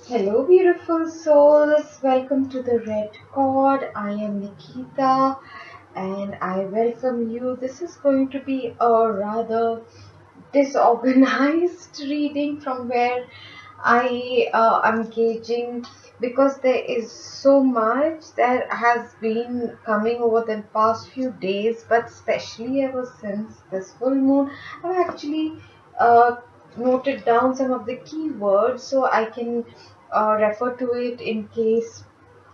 Hello, beautiful souls. Welcome to the Red Cord. I am Nikita and I welcome you. This is going to be a rather disorganized reading from where I am gauging because there is so much that has been coming over the past few days, but especially ever since this full moon. I've actually uh, noted down some of the keywords so I can refer to it in case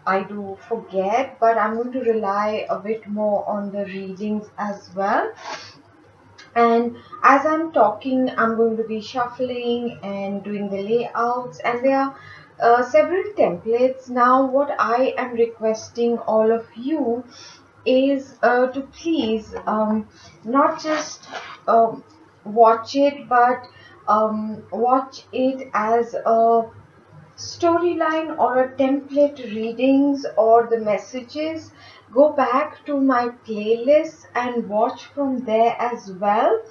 I do forget, but I'm going to rely a bit more on the readings as well. And as I'm talking, I'm going to be shuffling and doing the layouts, and there are several templates. Now, what I am requesting all of you is to please not just watch it, but watch it as a storyline or a template readings or the messages. Go back to my playlist and watch from there as well.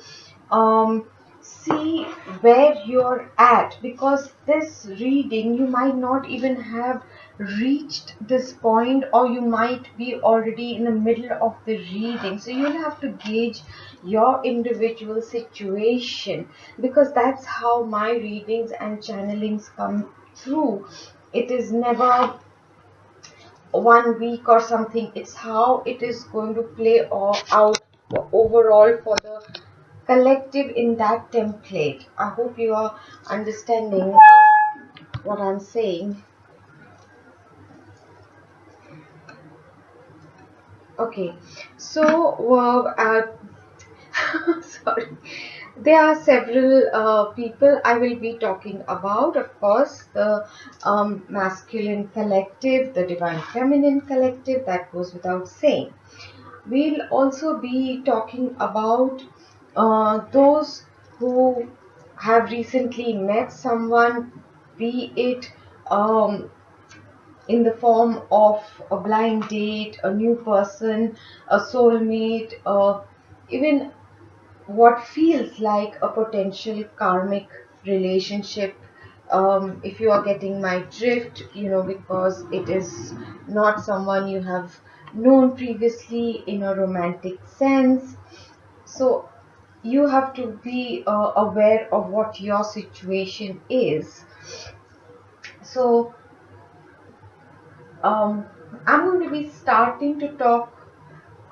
See where you're at, because this reading you might not even have reached this point, or you might be already in the middle of the reading, so you'll have to gauge your individual situation, because that's how my readings and channelings come through. It is never 1 week or something. It's how it is going to play out overall for the collective in that template. I hope you are understanding what I'm saying. Okay, so sorry, there are several people I will be talking about. Of course, the masculine collective, the divine feminine collective, that goes without saying. We'll also be talking about those who have recently met someone, be it um, in the form of a blind date, a new person, a soulmate, even what feels like a potential karmic relationship. If you are getting my drift, because it is not someone you have known previously in a romantic sense. So you have to be aware of what your situation is. So um, I'm going to be starting to talk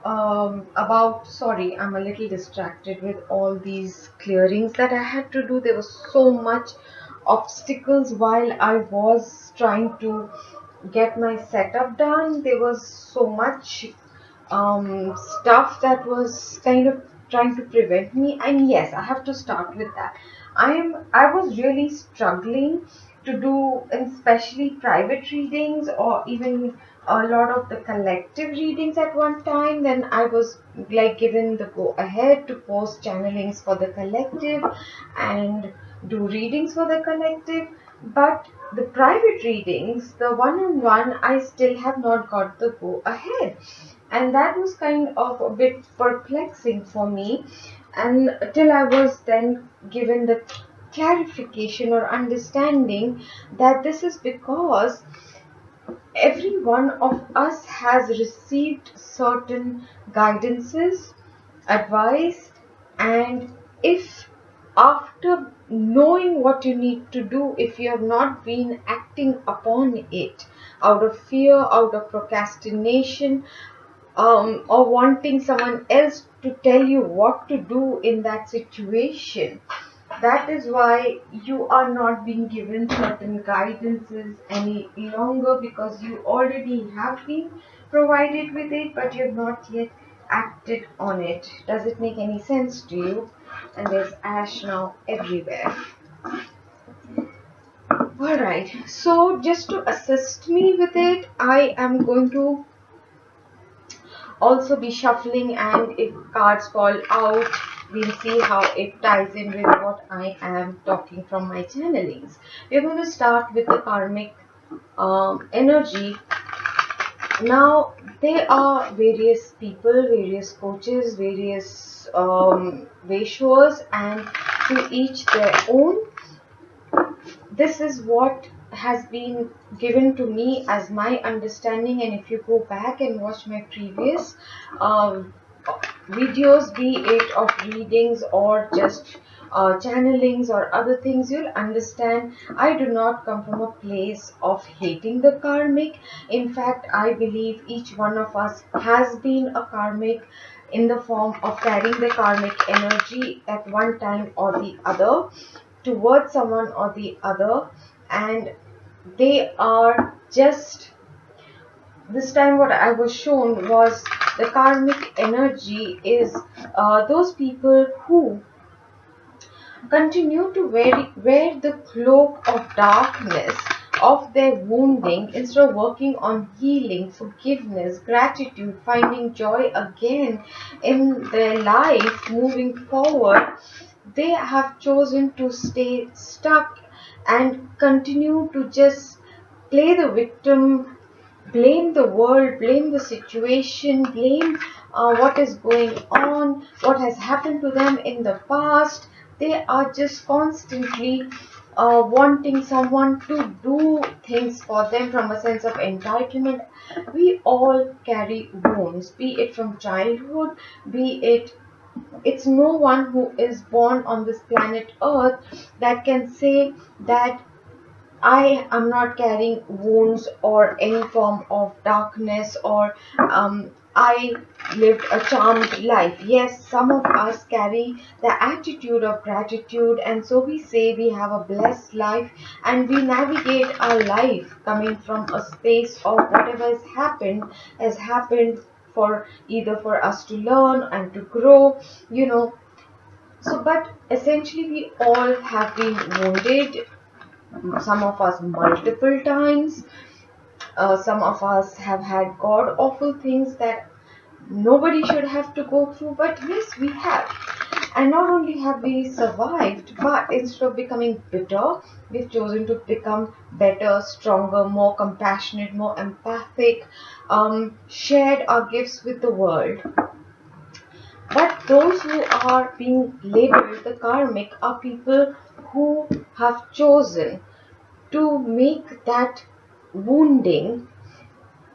about, sorry, I'm a little distracted with all these clearings that I had to do. There was so much obstacles while I was trying to get my setup done. There was so much stuff that was kind of trying to prevent me. And yes, I have to start with that. I was really struggling to do, especially private readings or even a lot of the collective readings at one time. Then I was like given the go ahead to post channelings for the collective and do readings for the collective, but the private readings, the one-on-one, I still have not got the go ahead, and that was kind of a bit perplexing for me, and till I was then given the clarification or understanding that this is because every one of us has received certain guidances, advice, and if after knowing what you need to do, if you have not been acting upon it out of fear, out of procrastination, or wanting someone else to tell you what to do in that situation, that is why you are not being given certain guidances any longer, because you already have been provided with it, but you have not yet acted on it. Does it make any sense to you? And there's ash now everywhere. Alright, so just to assist me with it, I am going to also be shuffling, and if cards fall out, we'll see how it ties in with what I am talking from my channelings. We're going to start with the karmic energy. Now, there are various people, various coaches, various Vaishwas, and to each their own. This is what has been given to me as my understanding, and if you go back and watch my previous um, videos, be it of readings or just channelings or other things, you'll understand I do not come from a place of hating the karmic. In fact, I believe each one of us has been a karmic in the form of carrying the karmic energy at one time or the other towards someone or the other, and they are just, this time what I was shown was the karmic energy is those people who continue to wear the cloak of darkness of their wounding instead of working on healing, forgiveness, gratitude, finding joy again in their life, moving forward. They have chosen to stay stuck and continue to just play the victim, blame the world, blame the situation, blame what is going on, what has happened to them in the past. They are just constantly wanting someone to do things for them from a sense of entitlement. We all carry wounds, be it from childhood, be it, it's no one who is born on this planet Earth that can say that I am not carrying wounds or any form of darkness, or I lived a charmed life. Yes, some of us carry the attitude of gratitude, and so we say we have a blessed life and we navigate our life coming from a space of whatever has happened for either for us to learn and to grow, you know. So, but essentially, we all have been wounded, some of us multiple times. Some of us have had god awful things that nobody should have to go through, but yes, we have. And not only have we survived, but instead of becoming bitter, we've chosen to become better, stronger, more compassionate, more empathic, shared our gifts with the world. But those who are being labeled the karmic are people who have chosen to make that wounding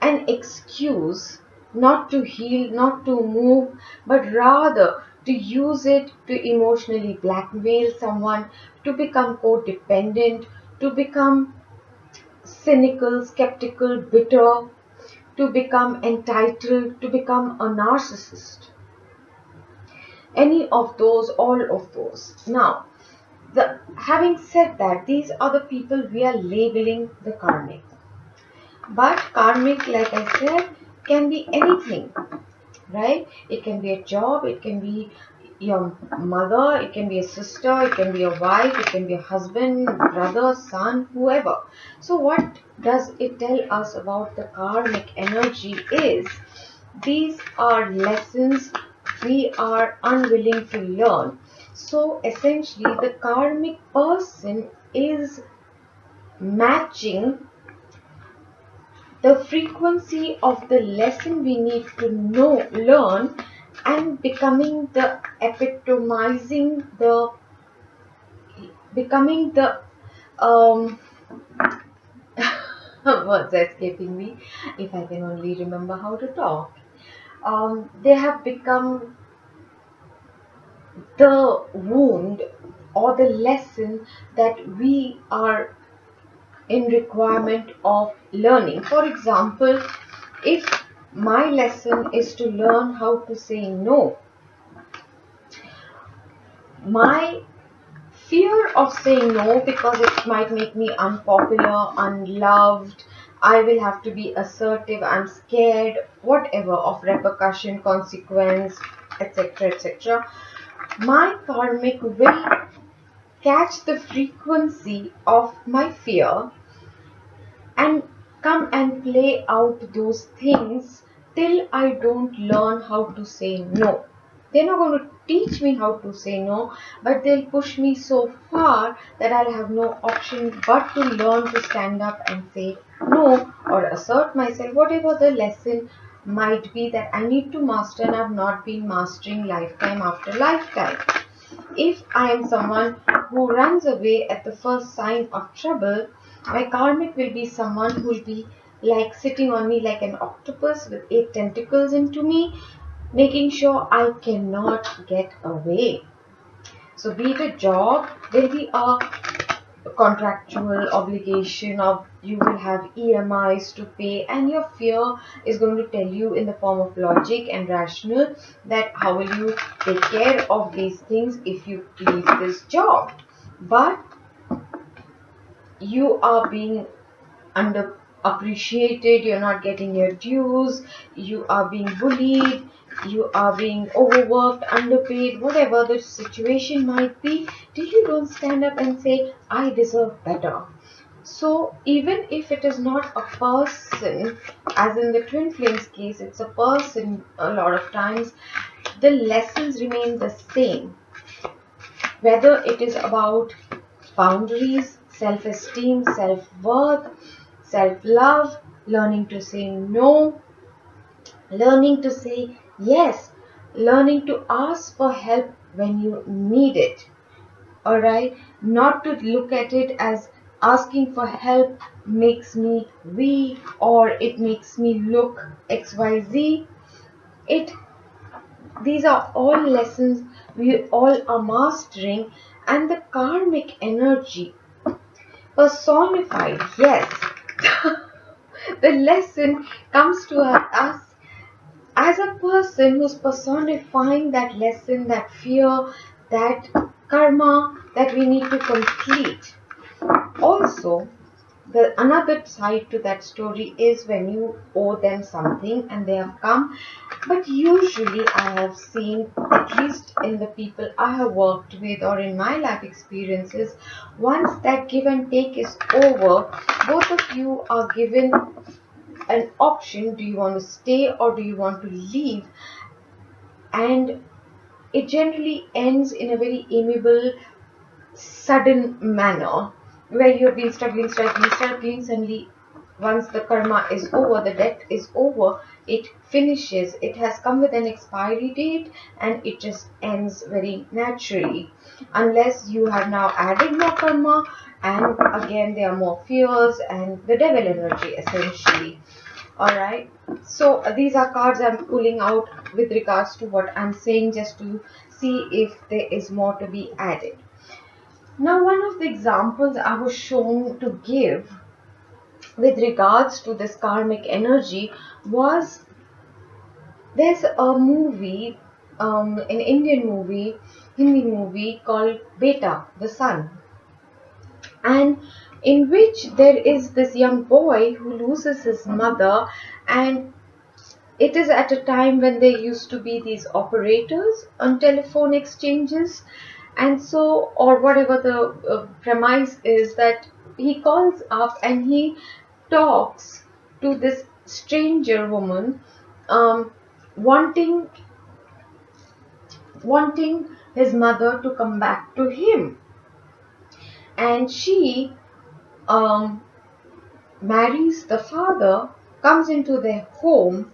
an excuse not to heal, not to move, but rather to use it to emotionally blackmail someone, to become codependent, to become cynical, skeptical, bitter, to become entitled, to become a narcissist. Any of those, all of those. Now, having said that, these are the people we are labeling the karmic. But karmic, like I said, can be anything, right? It can be a job, it can be your mother, it can be a sister, it can be a wife, it can be a husband, brother, son, whoever. So what does it tell us about the karmic energy is these are lessons we are unwilling to learn. So essentially the karmic person is matching the frequency of the lesson we need to learn, and becoming the um words are escaping me. If I can only remember how to talk, they have become the wound or the lesson that we are in requirement of learning. For example, if my lesson is to learn how to say no, my fear of saying no because it might make me unpopular, unloved, I will have to be assertive, I'm scared, whatever, of repercussion, consequence, etc., etc. My karmic will catch the frequency of my fear and come and play out those things till I don't learn how to say no. They're not going to teach me how to say no, but they'll push me so far that I'll have no option but to learn to stand up and say no or assert myself, whatever the lesson might be that I need to master and I've not been mastering lifetime after lifetime. If I am someone who runs away at the first sign of trouble, My karmic will be someone who will be like sitting on me like an octopus with 8 tentacles into me, making sure I cannot get away. So be it a job, there'll be a contractual obligation of you will have EMIs to pay, and your fear is going to tell you in the form of logic and rational that how will you take care of these things if you leave this job. But you are being underappreciated, you're not getting your dues, you are being bullied, you are being overworked, underpaid, whatever the situation might be, till you don't stand up and say, I deserve better. So even if it is not a person, as in the twin flames case, it's a person a lot of times, the lessons remain the same. Whether it is about boundaries, self-esteem, self-worth, self-love, learning to say no, learning to say yes, learning to ask for help when you need it. Alright, not to look at it as asking for help makes me weak or it makes me look XYZ. It These are all lessons we all are mastering, and the karmic energy personified, yes. The lesson comes to us as a person who's personifying that lesson, that fear, that karma that we need to complete. Also, the another side to that story is when you owe them something and they have come. But usually I have seen, at least in the people I have worked with or in my life experiences, once that give and take is over, both of you are given an option: do you want to stay or do you want to leave? And it generally ends in a very amiable, sudden manner where you've been struggling, suddenly once the karma is over, the debt is over, it finishes. It has come with an expiry date and it just ends very naturally. Unless you have now added more karma, and again there are more fears and the devil energy essentially. Alright, so these are cards I'm pulling out with regards to what I'm saying, just to see if there is more to be added. Now, one of the examples I was shown to give with regards to this karmic energy was, there's a movie, an Indian movie, Hindi movie called Beta, the Son, and in which there is this young boy who loses his mother, and it is at a time when there used to be these operators on telephone exchanges, and so, or whatever the premise is, that he calls up and he talks to this stranger woman, um, wanting wanting his mother to come back to him, and she um, marries the father, comes into their home.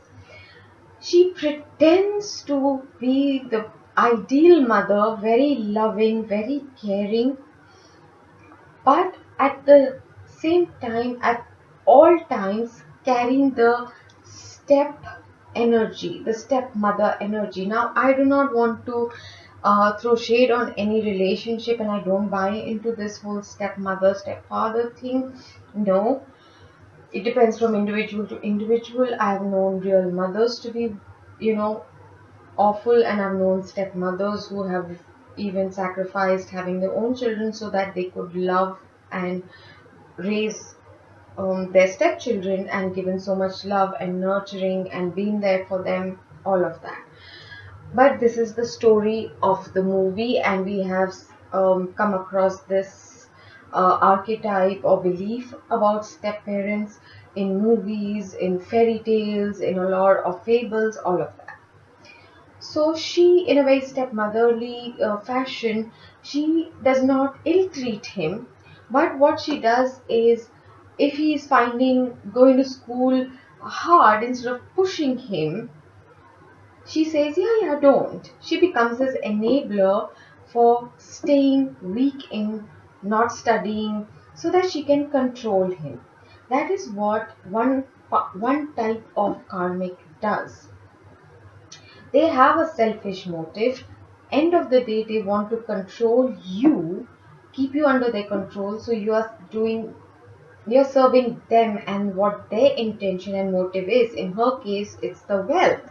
She pretends to be the ideal mother, very loving, very caring, but at the same time, at all times, carrying the step energy, the stepmother energy. Now, I do not want to throw shade on any relationship, and I don't buy into this whole stepmother, stepfather thing. No, it depends from individual to individual. I have known real mothers to be, you know, awful, and I've known stepmothers who have even sacrificed having their own children so that they could love and raise their stepchildren, and given so much love and nurturing and been there for them, all of that. But this is the story of the movie, and we have come across this archetype or belief about step parents in movies, in fairy tales, in a lot of fables, all of that. So she, in a very stepmotherly fashion, she does not ill-treat him, but what she does is, if he is finding going to school hard, instead of pushing him, she says, yeah, yeah, don't. She becomes his enabler for staying weak in not studying, so that she can control him. That is what one type of karmic does. They have a selfish motive. End of the day, they want to control you, keep you under their control, so you're serving them and what their intention and motive is. In her case, it's the wealth.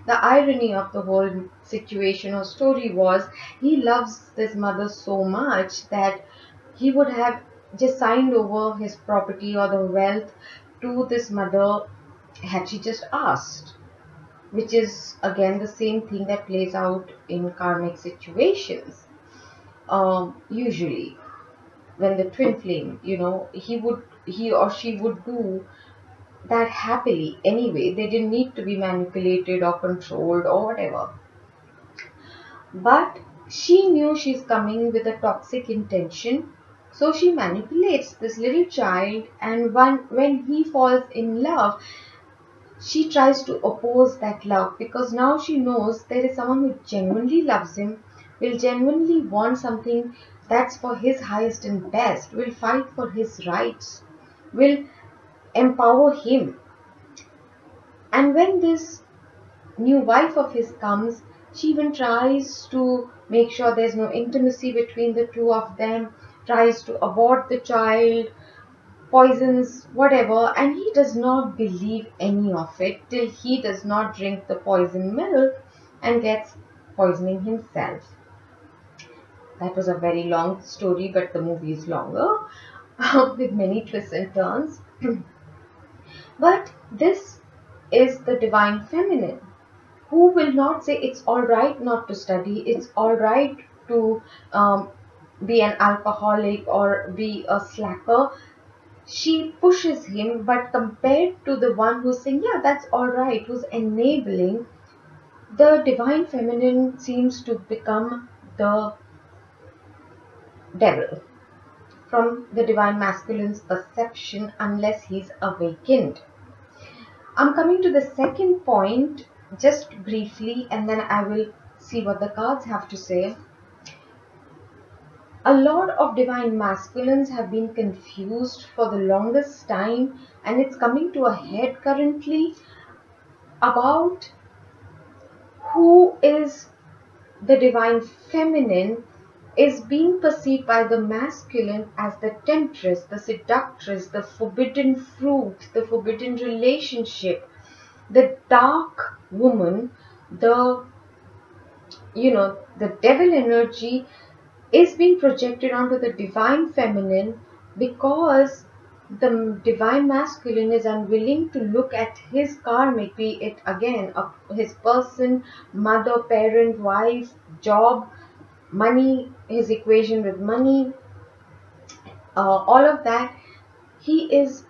The irony of the whole situation or story was he loves this mother so much that he would have just signed over his property or the wealth to this mother had she just asked, which is again the same thing that plays out in karmic situations. Usually, when the twin flame, he or she would do that happily anyway. They didn't need to be manipulated or controlled or whatever. But she knew she's coming with a toxic intention, so she manipulates this little child. And when he falls in love, she tries to oppose that love because now she knows there is someone who genuinely loves him, will genuinely want something that's for his highest and best, will fight for his rights, will empower him. And when this new wife of his comes, she even tries to make sure there's no intimacy between the two of them, tries to abort the child, poisons, whatever, and he does not believe any of it till he does not drink the poisoned milk and gets poisoning himself. That was a very long story, but the movie is longer with many twists and turns. But this is the divine feminine who will not say it's all right not to study, it's all right to be an alcoholic or be a slacker. She pushes him, but compared to the one who's saying, yeah, that's all right, who's enabling, the divine feminine seems to become the devil from the divine masculine's perception unless he's awakened. I'm coming to the second point just briefly, and then I will see what the cards have to say. A lot of divine masculines have been confused for the longest time, and it's coming to a head currently about who is the divine feminine is being perceived by the masculine as the temptress, the seductress, the forbidden fruit, the forbidden relationship, the dark woman, the devil energy is being projected onto the divine feminine because the divine masculine is unwilling to look at his karmic, be it again his person, mother, parent, wife, job, money, his equation with money, all of that. He is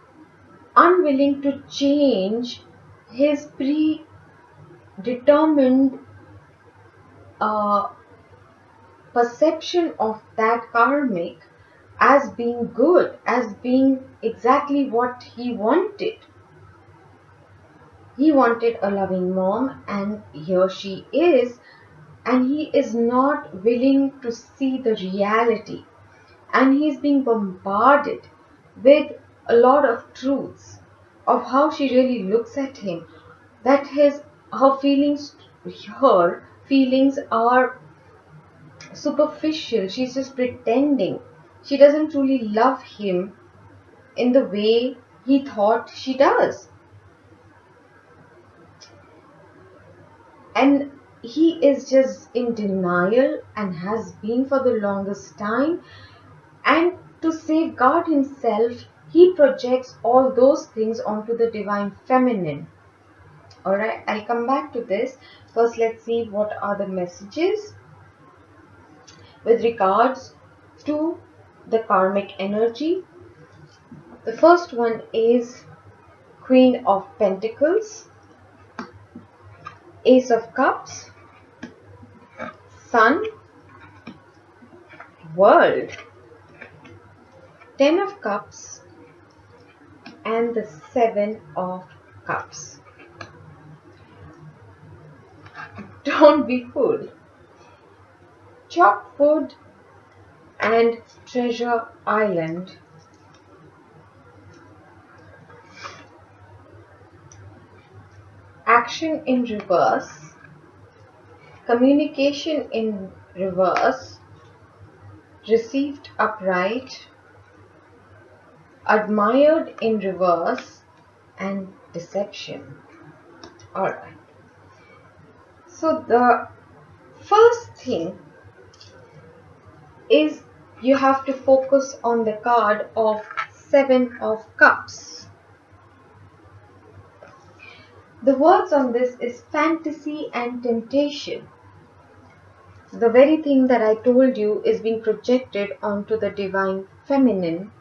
unwilling to change his predetermined uh, perception of that karmic as being good, as being exactly what he wanted. He wanted a loving mom, and here she is, and he is not willing to see the reality. And he is being bombarded with a lot of truths of how she really looks at him, that her feelings are superficial. She's just pretending. She doesn't truly love him in the way he thought she does. And he is just in denial and has been for the longest time. And to safeguard himself, he projects all those things onto the divine feminine. Alright, I'll come back to this. First, let's see what are the messages with regards to the karmic energy. The first one is Queen of Pentacles, Ace of Cups, Sun, World, Ten of Cups, and the Seven of Cups. Don't be fooled. Chalk Food and Treasure Island action in reverse, communication in reverse, received upright, admired in reverse, and deception. Alright. So the first thing is you have to focus on the card of Seven of Cups. The words on this is fantasy and temptation. The very thing that I told you is being projected onto the divine feminine.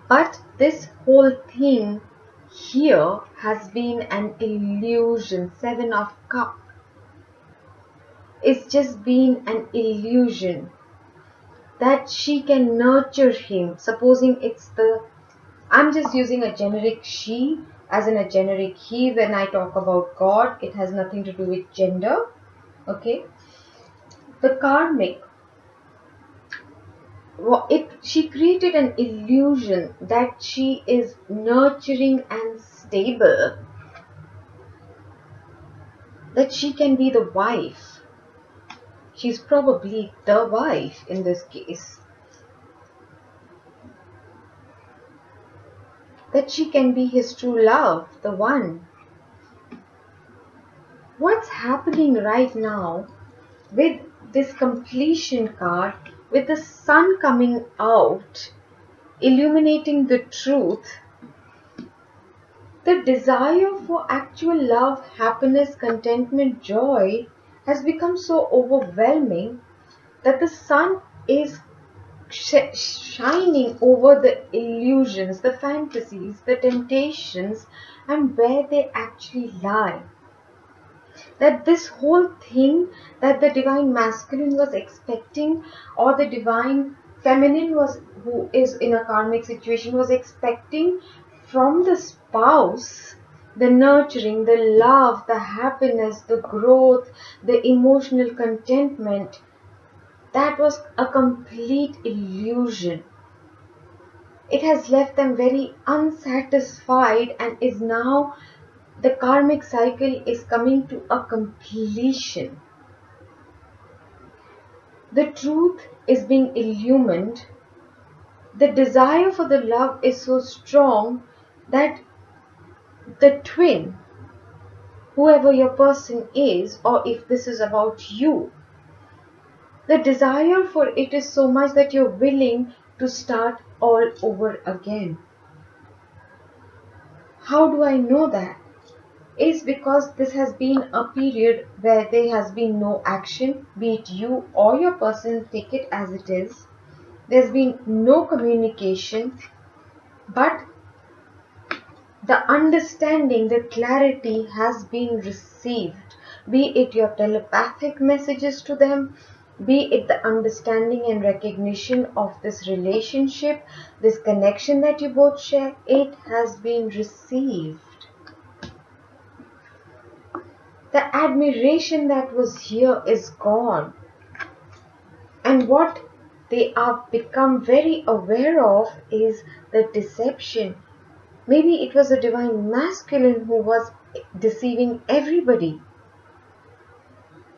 But this whole thing here has been an illusion. Seven of Cups. It's just been an illusion that she can nurture him. Supposing it's I'm just using a generic she as in a generic he when I talk about God. It has nothing to do with gender. Okay. The karmic, she created an illusion that she is nurturing and stable, that she can be the wife. She's probably the wife in this case. That she can be his true love, the one. What's happening right now with this completion card, with the sun coming out, illuminating the truth, the desire for actual love, happiness, contentment, joy has become so overwhelming that the sun is shining over the illusions, the fantasies, the temptations, and where they actually lie. That this whole thing that the divine masculine was expecting, or the divine feminine who is in a karmic situation was expecting from the spouse, the nurturing, the love, the happiness, the growth, the emotional contentment, that was a complete illusion. It has left them very unsatisfied, and is now the karmic cycle is coming to a completion. The truth is being illumined. The desire for the love is so strong that the twin, whoever your person is, or if this is about you, the desire for it is so much that you're willing to start all over again. How do I know that? Is because this has been a period where there has been no action, be it you or your person, take it as it is. There's been no communication, but the understanding, the clarity has been received. Be it your telepathic messages to them, be it the understanding and recognition of this relationship, this connection that you both share, it has been received. The admiration that was here is gone. And what they are become very aware of is the deception. Maybe it was a divine masculine who was deceiving everybody.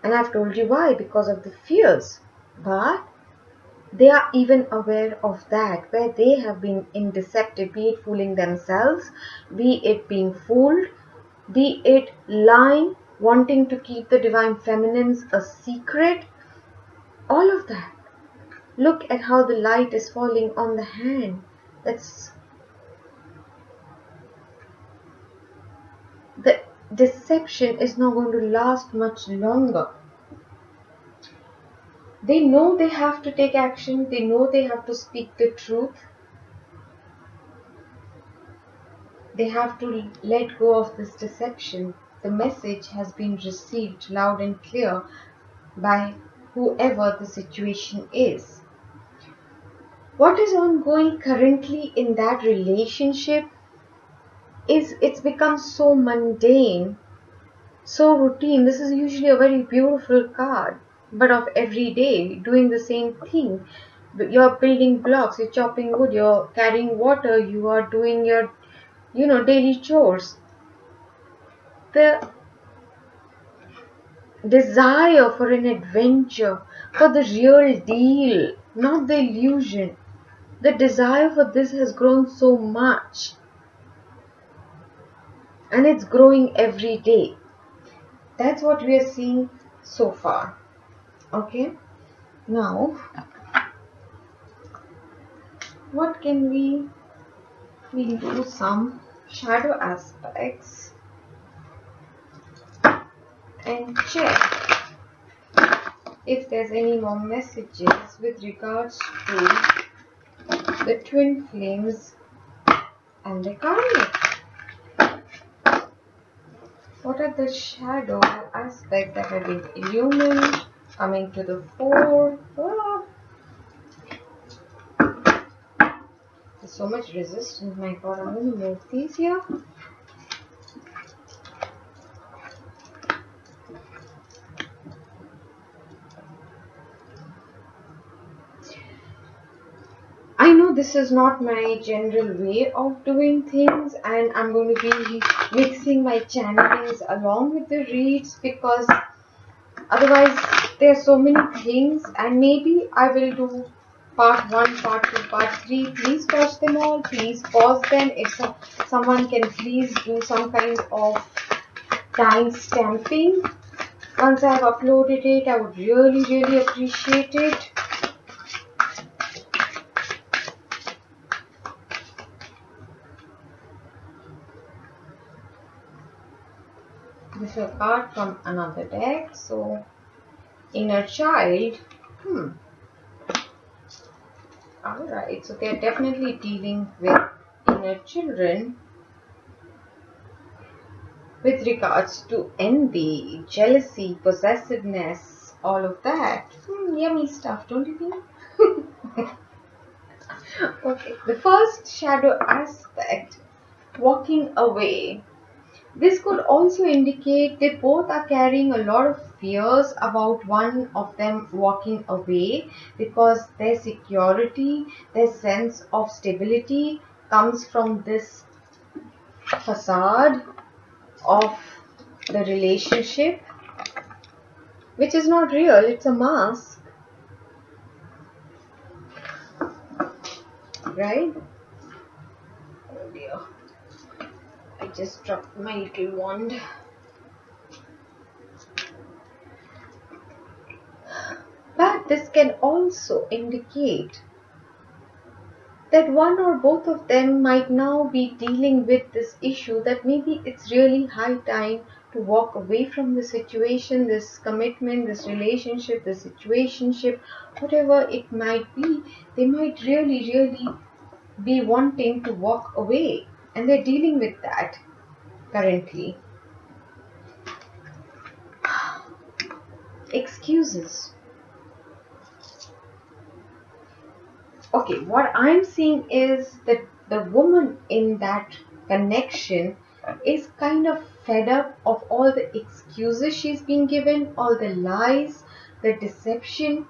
And I've told you why, because of the fears. But they are even aware of that, where they have been in deceptive, be it fooling themselves, be it being fooled, be it lying, wanting to keep the divine feminines a secret, all of that. Look at how the light is falling on the hand. The deception is not going to last much longer. They know they have to take action. They know they have to speak the truth. They have to let go of this deception. The message has been received loud and clear by whoever the situation is. What is ongoing currently in that relationship is it's become so mundane, so routine. This is usually a very beautiful card, but of every day doing the same thing. You're building blocks, you're chopping wood, you're carrying water, you are doing your daily chores. the desire for an adventure, for the real deal, not the illusion. The desire for this has grown so much, and it's growing every day. That's what we are seeing so far. Okay, now what can we do some shadow aspects and check if there's any more messages with regards to the twin flames and the karmic. What are the shadow aspects that have been illumined, coming to the fore? There's so much resistance, my god. I'm going to move these here. I know this is not my general way of doing things, and I'm going to be mixing my channelings along with the reads, because otherwise there are so many things, and maybe I will do part 1, part 2, part 3. Please watch them all. Please pause them. If someone can please do some kind of time stamping once I have uploaded it, I would really appreciate it. This is a card from another deck. So inner child. Alright, so they're definitely dealing with inner children with regards to envy, jealousy, possessiveness, all of that. Yummy stuff, don't you think? Okay, the first shadow aspect, walking away. This could also indicate they both are carrying a lot of fears about one of them walking away, because their security, their sense of stability comes from this facade of the relationship, which is not real, it's a mask, right? Oh dear, I just dropped my little wand. But this can also indicate that one or both of them might now be dealing with this issue, that maybe it's really high time to walk away from the situation, this commitment, this relationship, this situationship, whatever it might be. They might really be wanting to walk away, and they're dealing with that currently. Excuses. Okay, what I'm seeing is that the woman in that connection is kind of fed up of all the excuses she's been given, all the lies, the deception.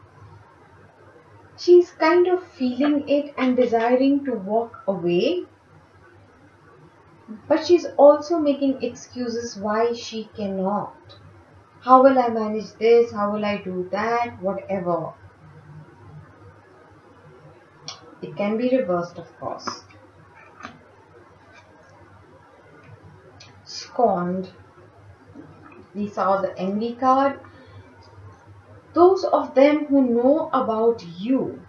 She's kind of feeling it and desiring to walk away, but she's also making excuses why she cannot. How will I manage this? How will I do that? Whatever. It can be reversed, of course. Scorned. We saw the envy card. Those of them who know about you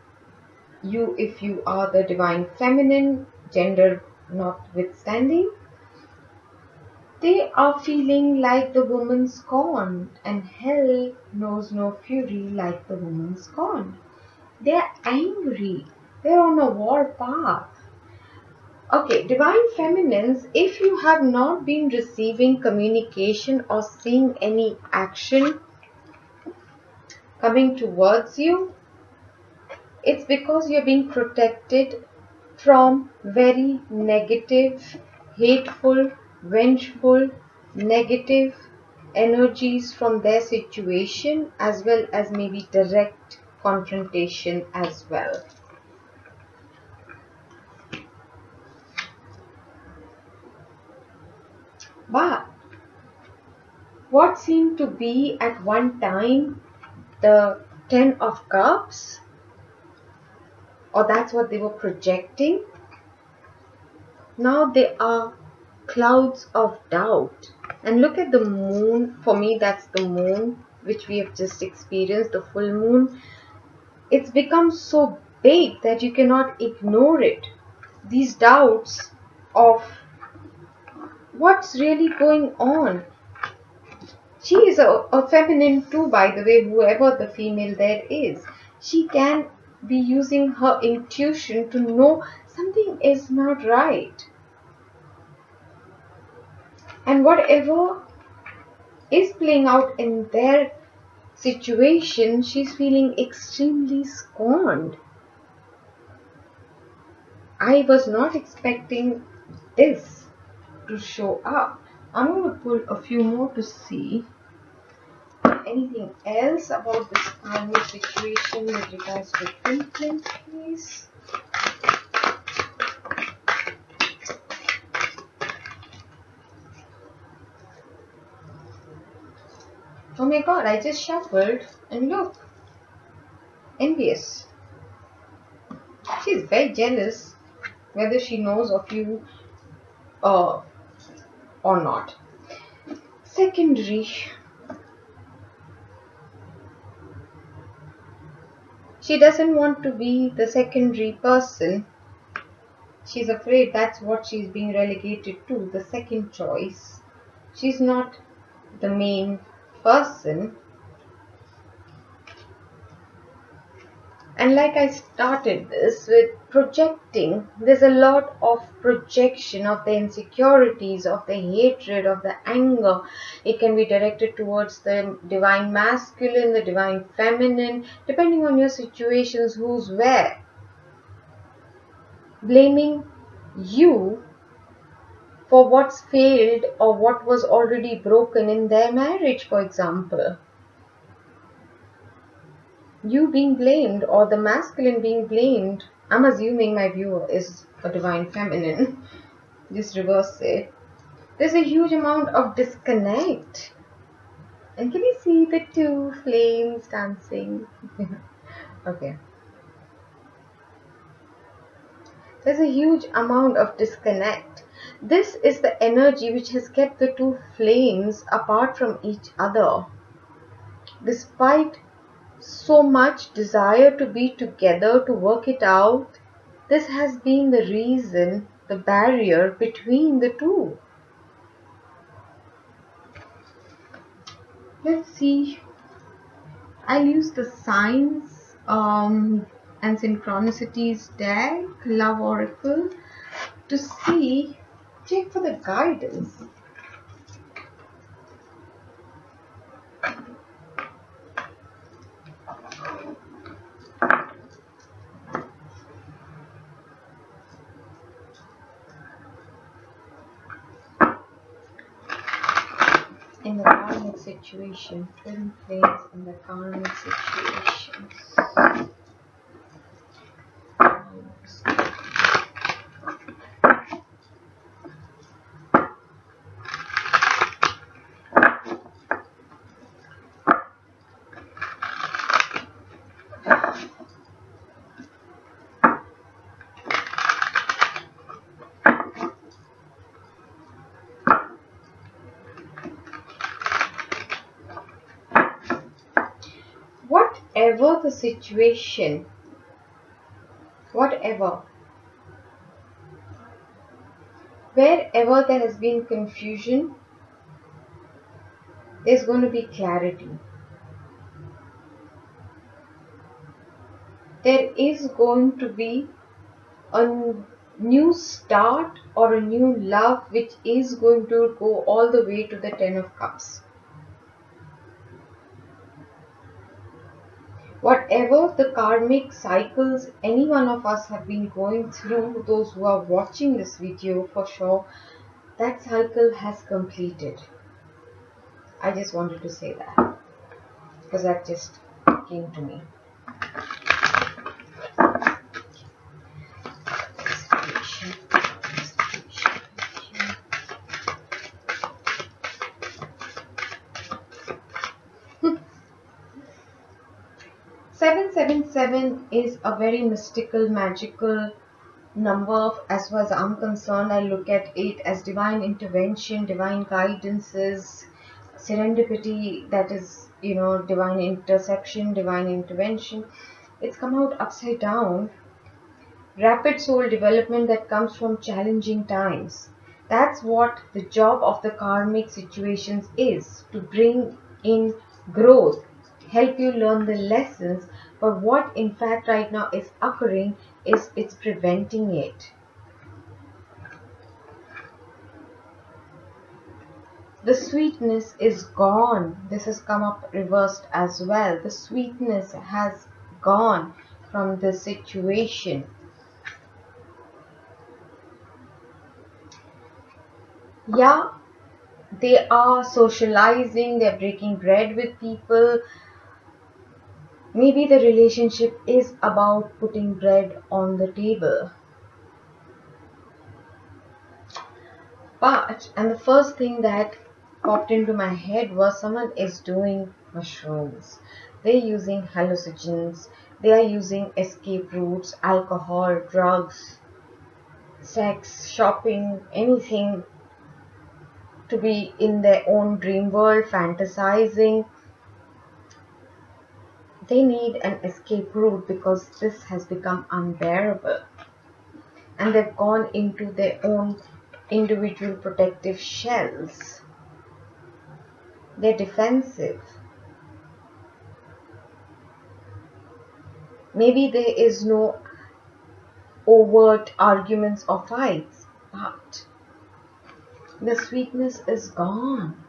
if you are the divine feminine, gender notwithstanding, they are feeling like the woman scorned, and hell knows no fury like the woman scorned. They're angry. They're on a war path. Okay, divine feminines, if you have not been receiving communication or seeing any action coming towards you, it's because you're being protected from very negative, hateful, vengeful, negative energies from their situation, as well as maybe direct confrontation as well. But what seemed to be at one time the 10 of Cups, or that's what they were projecting, now they are clouds of doubt. And look at the moon. For me, that's the moon which we have just experienced, the full moon. It's become so big that you cannot ignore it. These doubts of what's really going on. She is a feminine too, by the way, whoever the female there is. She can be using her intuition to know something is not right. And whatever is playing out in their situation, she's feeling extremely scorned. I was not expecting this to show up. I'm going to pull a few more to see anything else about this karmic situation with regards to twin flames, please. Oh my god, I just shuffled and look, envious. She's very jealous whether she knows of you or not. Secondary. She doesn't want to be the secondary person. She's afraid that's what she's being relegated to, the second choice. She's not the main person. And like I started this with projecting, there's a lot of projection of the insecurities, of the hatred, of the anger. It can be directed towards the divine masculine, the divine feminine, depending on your situations, who's where. Blaming you for what's failed or what was already broken in their marriage, for example. You being blamed or the masculine being blamed. I'm assuming my viewer is a divine feminine. Just reverse it. There's a huge amount of disconnect. And can you see the two flames dancing? Okay. There's a huge amount of disconnect. This is the energy which has kept the two flames apart from each other. Despite so much desire to be together, to work it out, this has been the reason, the barrier between the two. Let's see. I'll use the signs and synchronicities deck, love oracle, to see, check for the guidance. In the karmic situation, twin flames in the karmic situations. Whatever the situation, wherever there has been confusion, there's going to be clarity. There is going to be a new start or a new love which is going to go all the way to the 10 of Cups. Whatever the karmic cycles any one of us have been going through, those who are watching this video for sure, that cycle has completed. I just wanted to say that because that just came to me. 777 is a very mystical, magical number. As far as I'm concerned, I look at it as divine intervention, divine guidances, serendipity, that is, divine interception, divine intervention. It's come out upside down. Rapid soul development that comes from challenging times. That's what the job of the karmic situations is, to bring in growth, help you learn the lessons. But what in fact right now is occurring is it's preventing it. The sweetness is gone. This has come up reversed as well. The sweetness has gone from the situation. Yeah, they are socializing, they're breaking bread with people. Maybe the relationship is about putting bread on the table. And the first thing that popped into my head was someone is doing mushrooms. They're using hallucinogens. They are using escape routes, alcohol, drugs, sex, shopping, anything to be in their own dream world, fantasizing. They need an escape route because this has become unbearable. And they've gone into their own individual protective shells. They're defensive. Maybe there is no overt arguments or fights, but the sweetness is gone.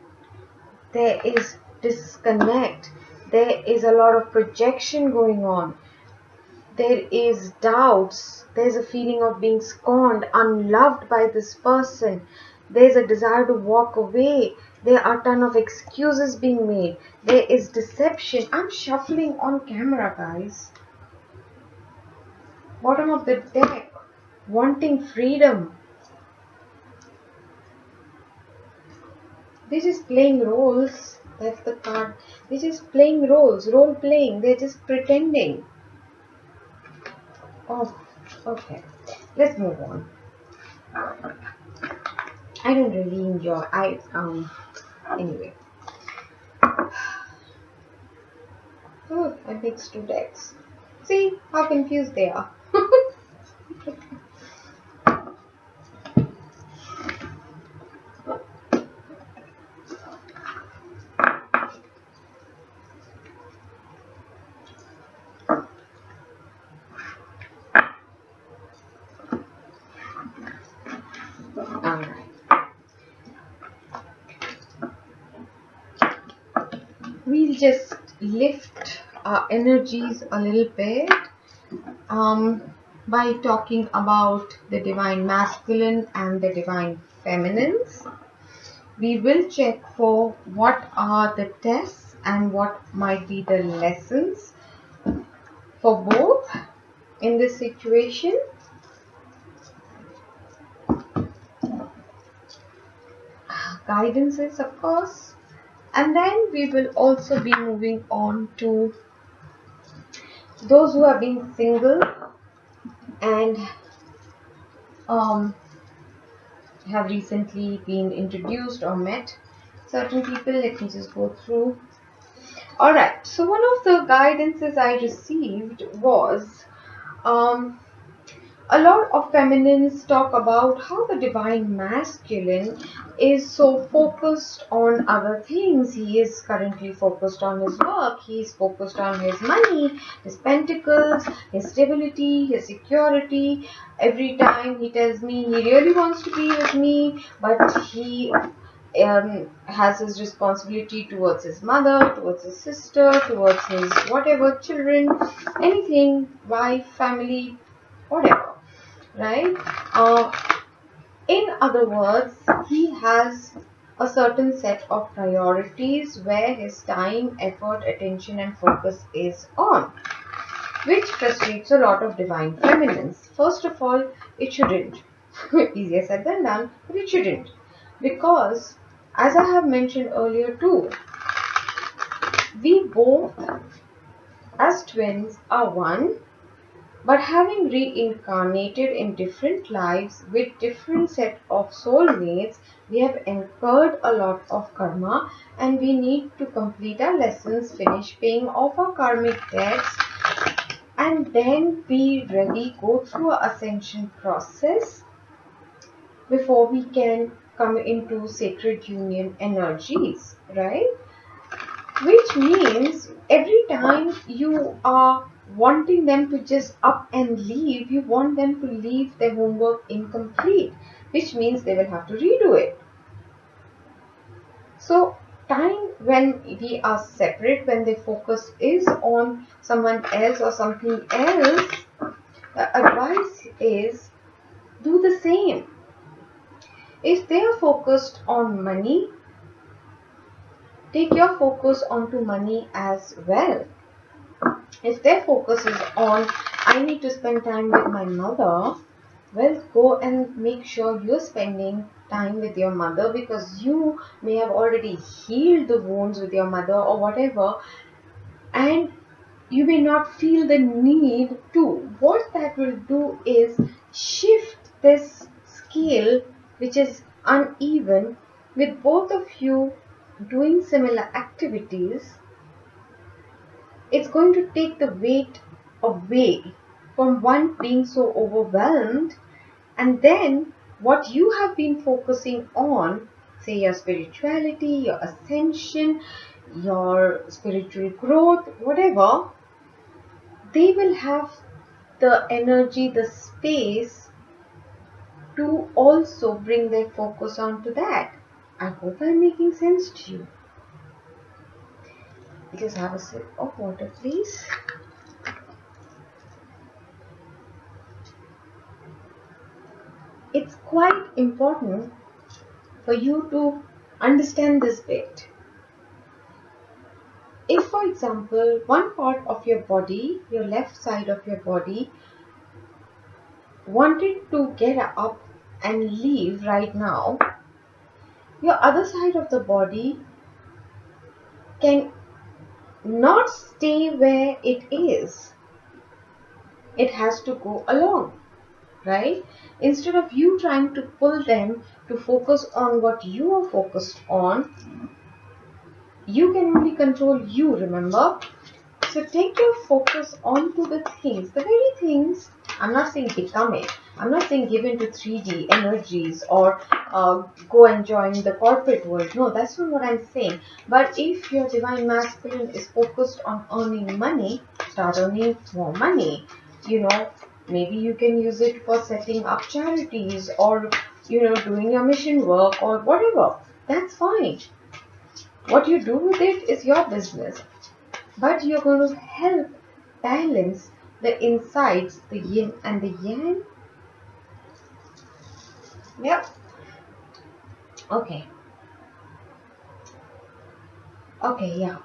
There is disconnect. There is a lot of projection going on. There is doubts. There's a feeling of being scorned, unloved by this person. There's a desire to walk away. There are a ton of excuses being made. There is deception. I'm shuffling on camera, guys. Bottom of the deck. Wanting freedom. They're just playing roles. That's the card. They're just playing roles. Role playing. They're just pretending. Oh, okay. Let's move on. I don't really enjoy. Anyway. Oh, I mixed two decks. See how confused they are. Alright. We'll just lift our energies a little bit by talking about the divine masculine and the divine feminines. We will check for what are the tests and what might be the lessons for both in this situation. Guidances, of course. And then we will also be moving on to those who have been single and have recently been introduced or met certain people. Let me just go through. Alright, so one of the guidances I received was a lot of feminines talk about how the divine masculine is so focused on other things. He is currently focused on his work. He is focused on his money, his pentacles, his stability, his security. Every time he tells me he really wants to be with me, but he has his responsibility towards his mother, towards his sister, towards his whatever children, anything, wife, family, whatever. Right? In other words, he has a certain set of priorities where his time, effort, attention and focus is on, which frustrates a lot of divine feminines. First of all, it shouldn't. Easier said than done, but it shouldn't. Because, as I have mentioned earlier too, we both as twins are one, but having reincarnated in different lives with different set of soulmates, we have incurred a lot of karma and we need to complete our lessons, finish paying off our karmic debts, and then be ready, go through our ascension process before we can come into sacred union energies, right? Which means every time you are wanting them to just up and leave, you want them to leave their homework incomplete, which means they will have to redo it. So, time when we are separate, when the focus is on someone else or something else, the advice is do the same. If they are focused on money, take your focus onto money as well. If their focus is on, I need to spend time with my mother, well, go and make sure you're spending time with your mother, because you may have already healed the wounds with your mother or whatever, and you may not feel the need to. What that will do is shift this scale, which is uneven, with both of you doing similar activities. It's going to take the weight away from one being so overwhelmed, and then what you have been focusing on, say your spirituality, your ascension, your spiritual growth, whatever, they will have the energy, the space to also bring their focus onto that. I hope I'm making sense to you. Just have a sip of water, please. It's quite important for you to understand this bit. If, for example, one part of your body, your left side of your body, wanted to get up and leave right now, your other side of the body can not stay where it is. It has to go along, right? Instead of you trying to pull them to focus on what you are focused on, you can only control you, remember? So take your focus onto the things, the very things. I'm not saying become it. I'm not saying give into 3D energies or go and join the corporate world. No, that's not what I'm saying. But if your divine masculine is focused on earning money, start earning more money. You know, maybe you can use it for setting up charities or, doing your mission work or whatever. That's fine. What you do with it is your business. But you're going to help balance the insides, the yin and the yang. Yep. Okay. Okay, yeah.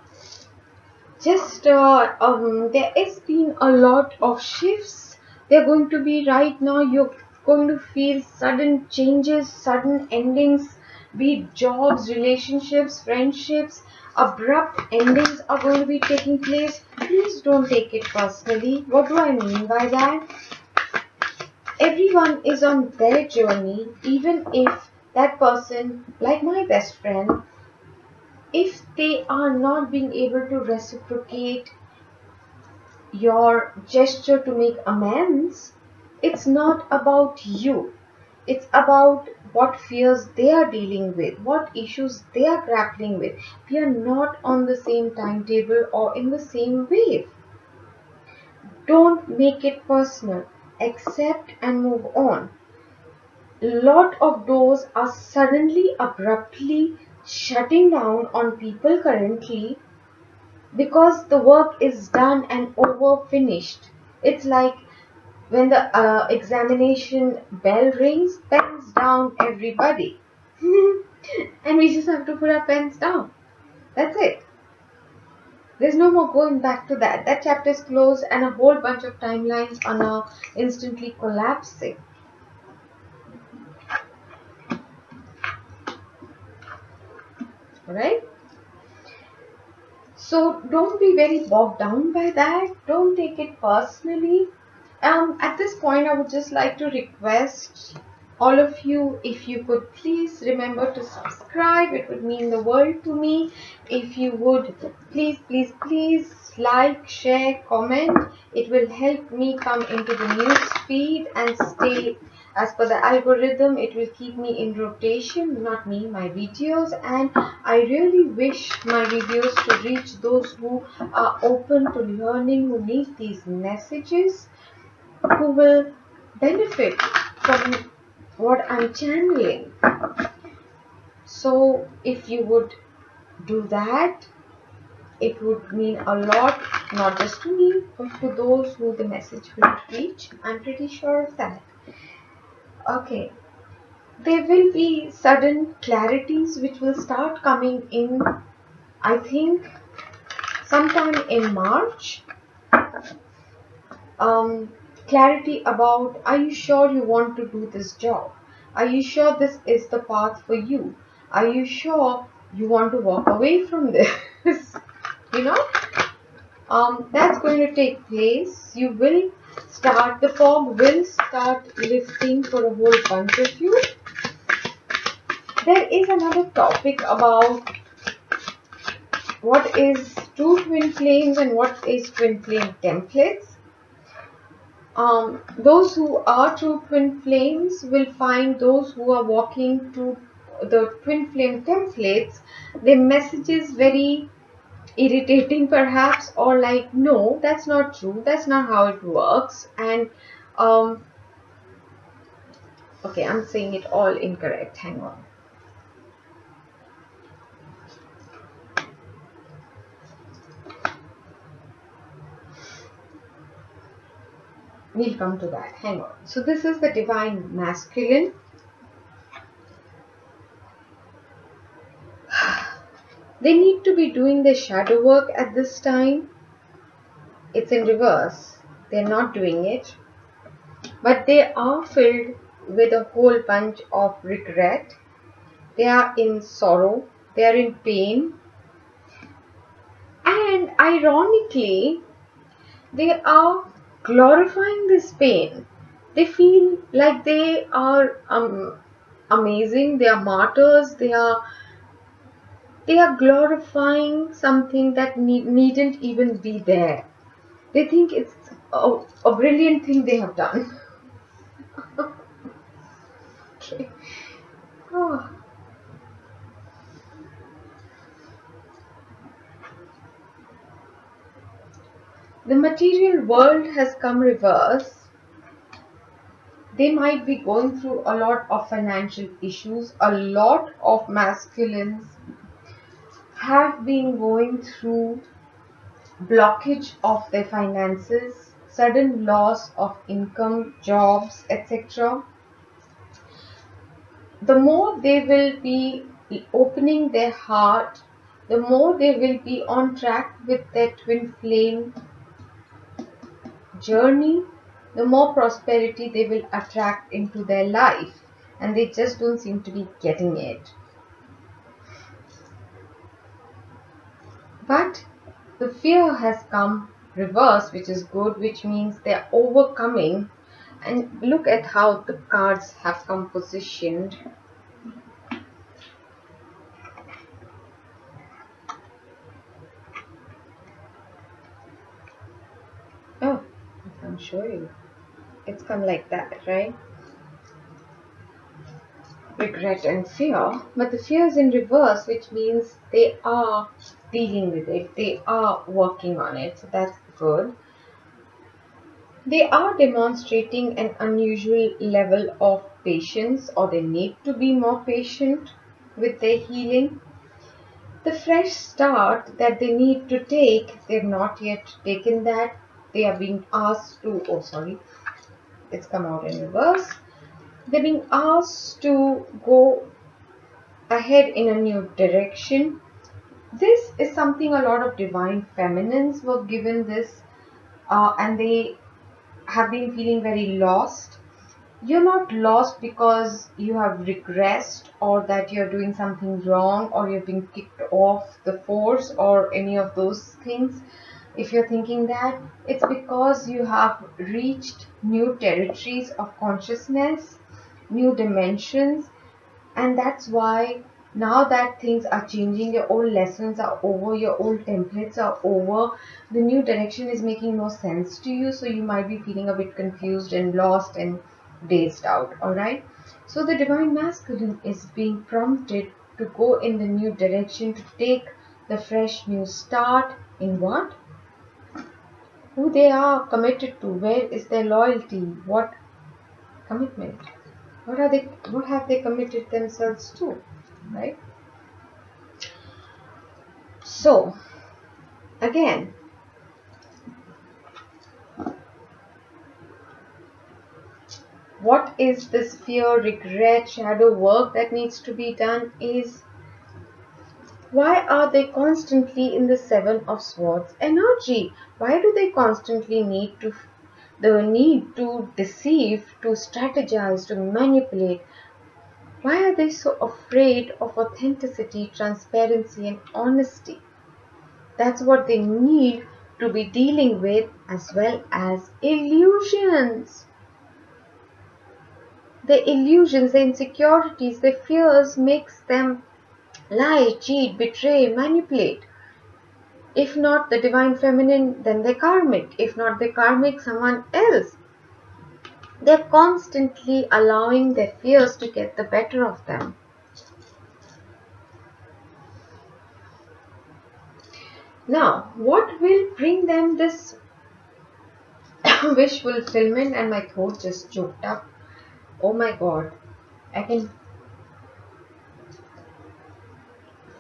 Just there has been a lot of shifts. They're going to be right now. You're going to feel sudden changes, sudden endings, be it jobs, relationships, friendships. Abrupt endings are going to be taking place. Please don't take it personally. What do I mean by that? Everyone is on their journey, even if that person, like my best friend, if they are not being able to reciprocate your gesture to make amends, it's not about you. It's about what fears they are dealing with, what issues they are grappling with. We are not on the same timetable or in the same wave. Don't make it personal. Accept and move on. Lot of doors are suddenly abruptly shutting down on people currently because the work is done and over, finished. It's like when the examination bell rings, pens down, everybody. And we just have to put our pens down. That's it. There's no more going back to that. That chapter is closed and a whole bunch of timelines are now instantly collapsing. Alright? So don't be very bogged down by that. Don't take it personally. At this point, I would just like to request all of you, if you could please remember to subscribe. It would mean the world to me. If you would please like, share, comment. It will help me come into the news feed and stay as per the algorithm. It will keep me in rotation, not me, my videos. And I really wish my videos to reach those who are open to learning, who need these messages, who will benefit from what I'm channeling. So if you would do that, it would mean a lot, not just to me, but to those who the message will reach. I'm pretty sure of that. Okay, there will be sudden clarities which will start coming in, I think, sometime in March. Clarity about, are you sure you want to do this job? Are you sure this is the path for you? Are you sure you want to walk away from this? you know, that's going to take place. You will start, the fog will start lifting for a whole bunch of you. There is another topic about what is true twin flames and what is twin flame templates. Those who are true twin flames will find those who are walking through the twin flame templates, their messages very irritating perhaps, or like, no, that's not true, that's not how it works. And okay, I'm saying it all incorrect, hang on. We'll come to that, hang on. So this is the divine masculine. They need to be doing their shadow work at this time. It's in reverse. They're not doing it, but they are filled with a whole bunch of regret. They are in sorrow, they are in pain, and ironically, they are glorifying this pain. They feel like they are amazing, they are martyrs, they are glorifying something that needn't even be there. They think it's a brilliant thing they have done. Okay. Oh. The material world has come reverse. They might be going through a lot of financial issues. A lot of masculines have been going through blockage of their finances, sudden loss of income, jobs, etc. The more they will be opening their heart, the more they will be on track with their twin flame journey, the more prosperity they will attract into their life, and they just don't seem to be getting it. But the fear has come reverse, which is good, which means they're overcoming. And look at how the cards have come positioned. Oh, I can show you. It's come like that, right? Regret and fear, but the fear is in reverse, which means they are dealing with it, they are working on it, so that's good. They are demonstrating an unusual level of patience, or they need to be more patient with their healing. The fresh start that they need to take, they've not yet taken that. They are being asked to, oh sorry, it's come out in reverse. They're being asked to go ahead in a new direction. This is something a lot of divine feminines were given this, and they have been feeling very lost. you're not lost because you have regressed or that you're doing something wrong or you've been kicked off the force or any of those things. If you're thinking that, it's because you have reached new territories of consciousness, new dimensions, and that's why now that things are changing, your old lessons are over, your old templates are over, the new direction is making no sense to you, so you might be feeling a bit confused and lost and dazed out. All right, so the divine masculine is being prompted to go in the new direction, to take the fresh new start in what, who they are committed to, where is their loyalty, what commitment, what have they committed themselves to, right? So again, what is this fear, regret, shadow work that needs to be done is, why are they constantly in the Seven of Swords energy? Why do they constantly need to deceive, to strategize, to manipulate? Why are they so afraid of authenticity, transparency, and honesty? That's what they need to be dealing with, as well as illusions. The illusions, the insecurities, the fears makes them lie, cheat, betray, manipulate. If not the divine feminine, then the karmic. If not the karmic, someone else. They're constantly allowing their fears to get the better of them. Now, what will bring them this wish fulfillment? And my throat just choked up. Oh my god. I can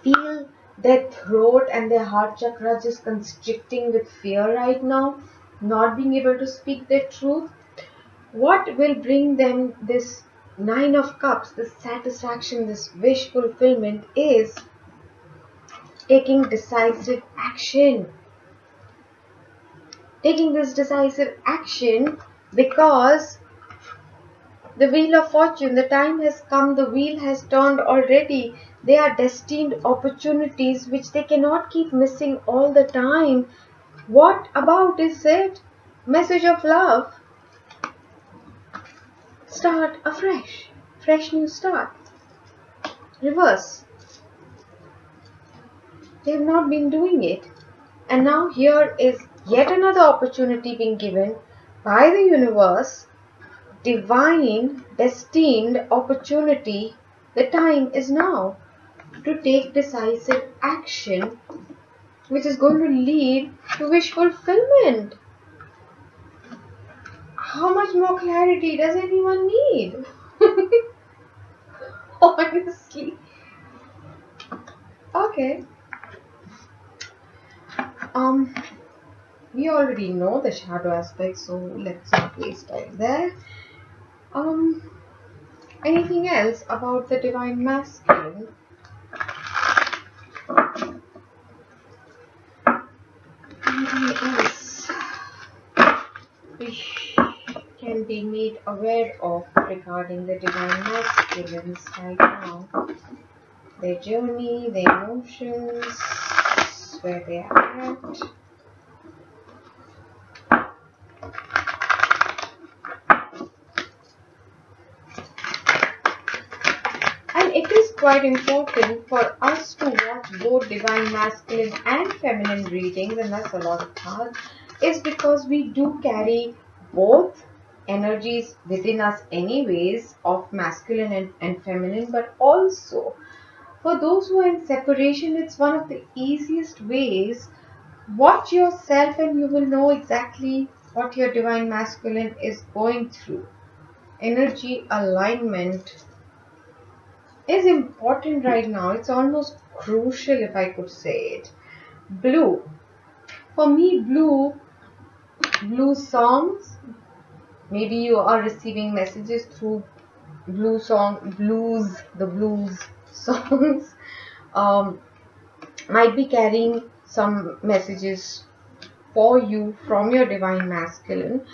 feel their throat and their heart chakra just constricting with fear right now, not being able to speak their truth. What will bring them this Nine of Cups, this satisfaction, this wish fulfillment is taking decisive action. Taking this decisive action because the wheel of fortune, the time has come, the wheel has turned already. They are destined opportunities which they cannot keep missing all the time. What about is it? Message of love. Start afresh. Fresh new start. Reverse. They have not been doing it. And now here is yet another opportunity being given by the universe. Divine, destined opportunity. The time is now to take decisive action which is going to lead to wish fulfillment. How much more clarity does anyone need? Honestly. Okay. We already know the shadow aspect, so let's not waste time there. Anything else about the divine masculine? Anything else we can be made aware of regarding the divine masculines right now? Their journey, their emotions, where they are at. And it is quite important for us to watch both divine masculine and feminine readings, and that's a lot of tasks, is because we do carry both energies within us anyways, of masculine and feminine, but also for those who are in separation, it's one of the easiest ways. Watch yourself and you will know exactly what your divine masculine is going through. Energy alignment is important right now. It's almost crucial, if I could say it. Blue. For me, blue songs. Maybe you are receiving messages through the blues songs. Might be carrying some messages for you from your divine masculine.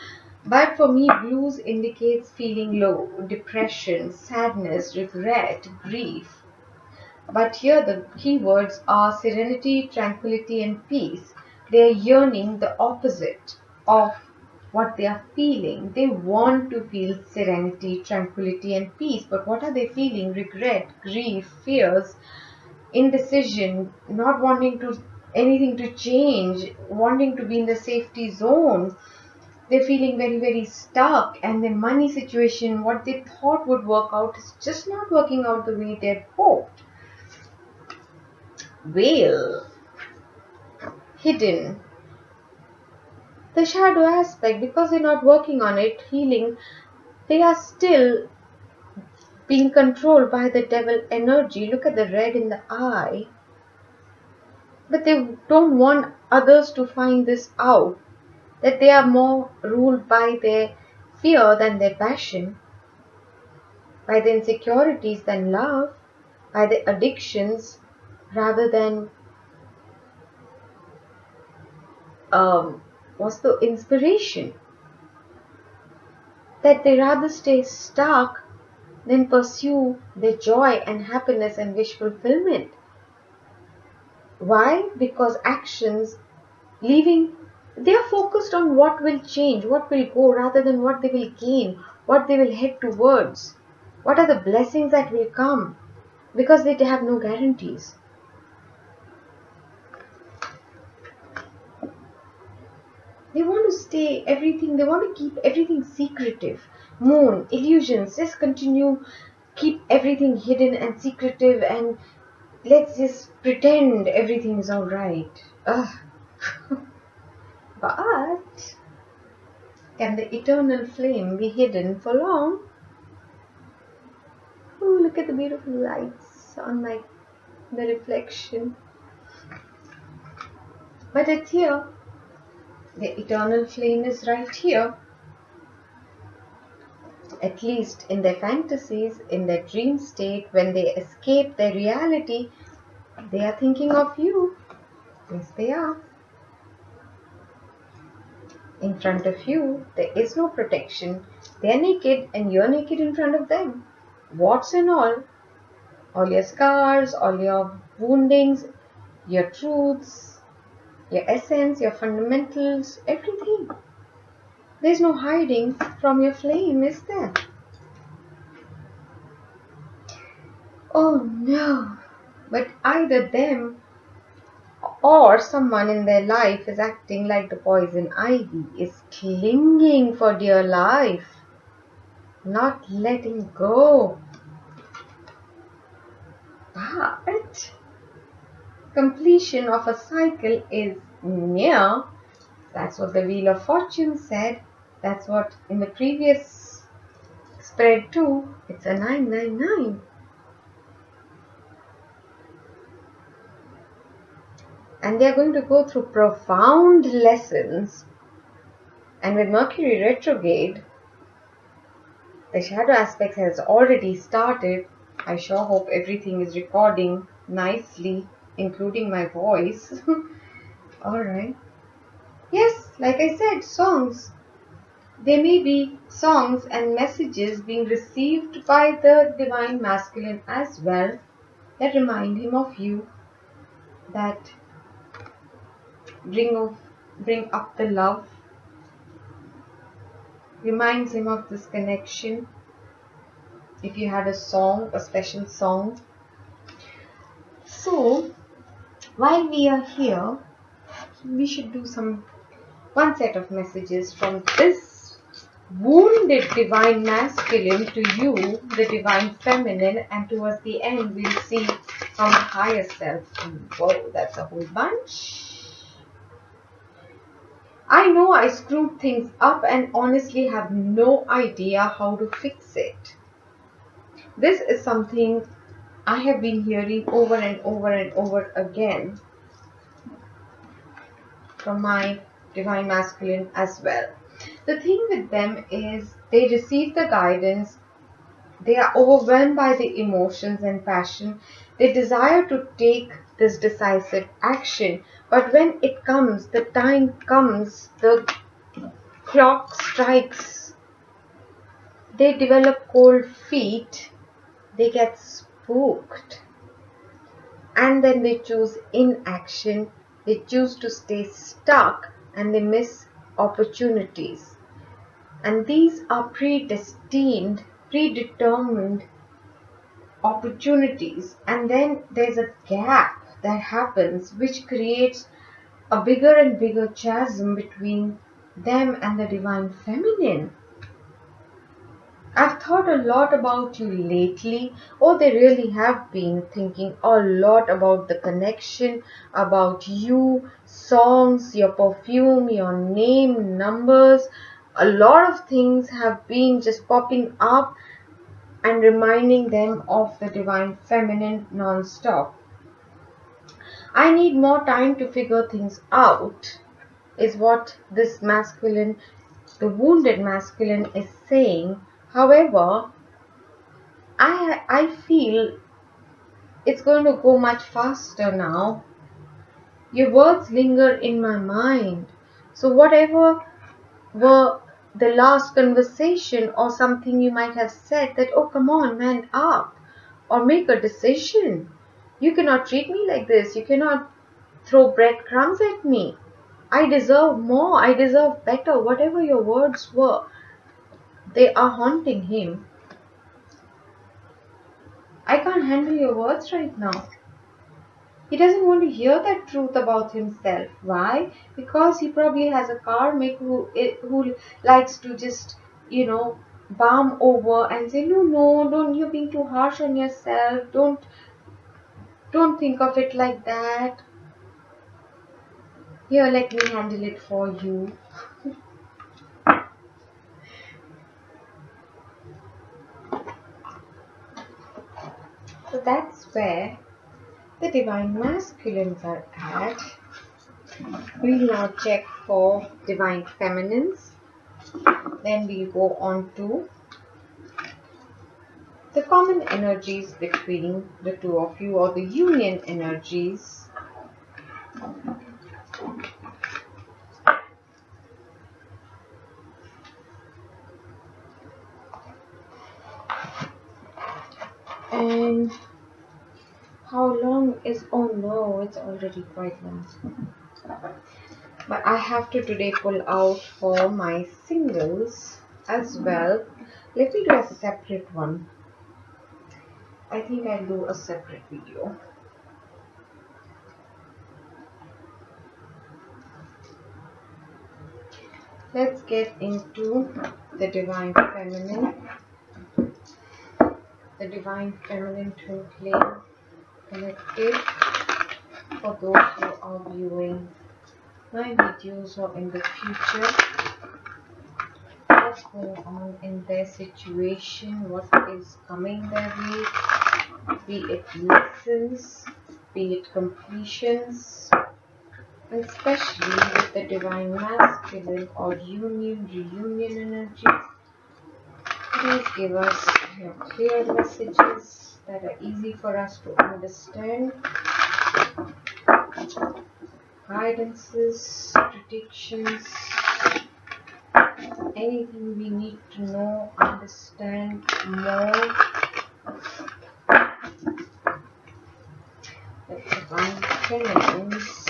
But for me, blues indicates feeling low, depression, sadness, regret, grief. But here the keywords are serenity, tranquility, and peace. They are yearning the opposite of what they are feeling. They want to feel serenity, tranquility, and peace. But what are they feeling? Regret, grief, fears, indecision, not wanting to anything to change, wanting to be in the safety zone. They're feeling very, very stuck, and the money situation, what they thought would work out, is just not working out the way they'd hoped. Veil, hidden, the shadow aspect, because they're not working on it, healing, they are still being controlled by the devil energy. Look at the red in the eye. But they don't want others to find this out, that they are more ruled by their fear than their passion, by the insecurities than love, by the addictions rather than what's the inspiration. That they rather stay stuck than pursue their joy and happiness and wish fulfillment. Why? Because actions leaving, they are focused on what will change, what will go, rather than what they will gain, what they will head towards, what are the blessings that will come, because they have no guarantees. They want to stay everything, they want to keep everything secretive. Moon, illusions, just continue, keep everything hidden and secretive, and let's just pretend everything is alright. But can the eternal flame be hidden for long? Oh, look at the beautiful lights on the reflection. But it's here. The eternal flame is right here. At least in their fantasies, in their dream state, when they escape their reality, they are thinking of you. Yes, they are. In front of you, there is no protection. They are naked and you're naked in front of them. Warts and all your scars, all your woundings, your truths, your essence, your fundamentals, everything. There's no hiding from your flame, is there? Oh no! But either them or someone in their life is acting like the poison ivy, is clinging for dear life, not letting go. But completion of a cycle is near. That's what the Wheel of Fortune said. That's what in the previous spread too. It's a 999. And they're going to go through profound lessons. And with Mercury retrograde, the shadow aspect has already started. I sure hope everything is recording nicely, including my voice. Alright. Yes, like I said, songs. There may be songs and messages being received by the Divine Masculine as well that remind him of you, that bring up the love, reminds him of this connection. If you had a song, a special song. So, while we are here, we should do one set of messages from this wounded Divine Masculine to you, the Divine Feminine, and towards the end we'll see from the higher self. Whoa, that's a whole bunch. I know I screwed things up and honestly have no idea how to fix it. This is something I have been hearing over and over and over again from my Divine Masculine as well. The thing with them is they receive the guidance, they are overwhelmed by the emotions and passion, they desire to take this decisive action, but when it comes, the time comes, the clock strikes, they develop cold feet, they get spooked, and then they choose inaction, they choose to stay stuck, and they miss opportunities. And these are predestined, predetermined opportunities. And then there's a gap that happens which creates a bigger and bigger chasm between them and the divine feminine. I've thought a lot about you lately. Oh, they really have been thinking a lot about the connection, about you, songs, your perfume, your name, numbers. A lot of things have been just popping up and reminding them of the divine feminine non-stop. I need more time to figure things out, is what this masculine, the wounded masculine, is saying. However, I feel it's going to go much faster now. Your words linger in my mind. So whatever were the last conversation or something you might have said that, oh, come on, man up, or make a decision. You cannot treat me like this. You cannot throw breadcrumbs at me. I deserve more. I deserve better. Whatever your words were, they are haunting him. I can't handle your words right now. He doesn't want to hear that truth about himself. Why? Because he probably has a karmic who likes to just, balm over and say, no, no, don't, you're being too harsh on yourself. Don't think of it like that. Here, let me handle it for you. So that's where the divine masculines are at. We'll now check for divine feminines. Then we'll go on to the common energies between the two of you, or the union energies. And how long is, oh no, it's already quite long. But I have to today pull out for my singles as well. Let me do a separate one. I think I'll do a separate video. Let's get into the divine feminine. The divine feminine twin flame collective. For those who are viewing my videos or in the future, what's going on in their situation, what is coming their way, be it lessons, be it completions, and especially with the divine masculine or reunion energies. Please give us clear messages that are easy for us to understand, guidances, predictions, anything we need to know, understand more. The divine feminines.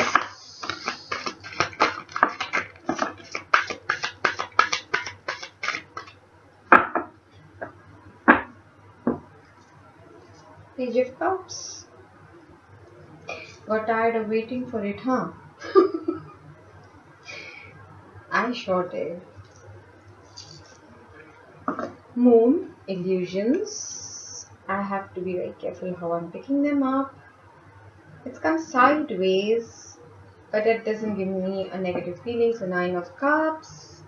Page of Cups. Got tired of waiting for it, huh? I sure did. Moon, illusions. I have to be very careful how I'm picking them up. It's come sideways, but it doesn't give me a negative feeling. So 9 of Cups.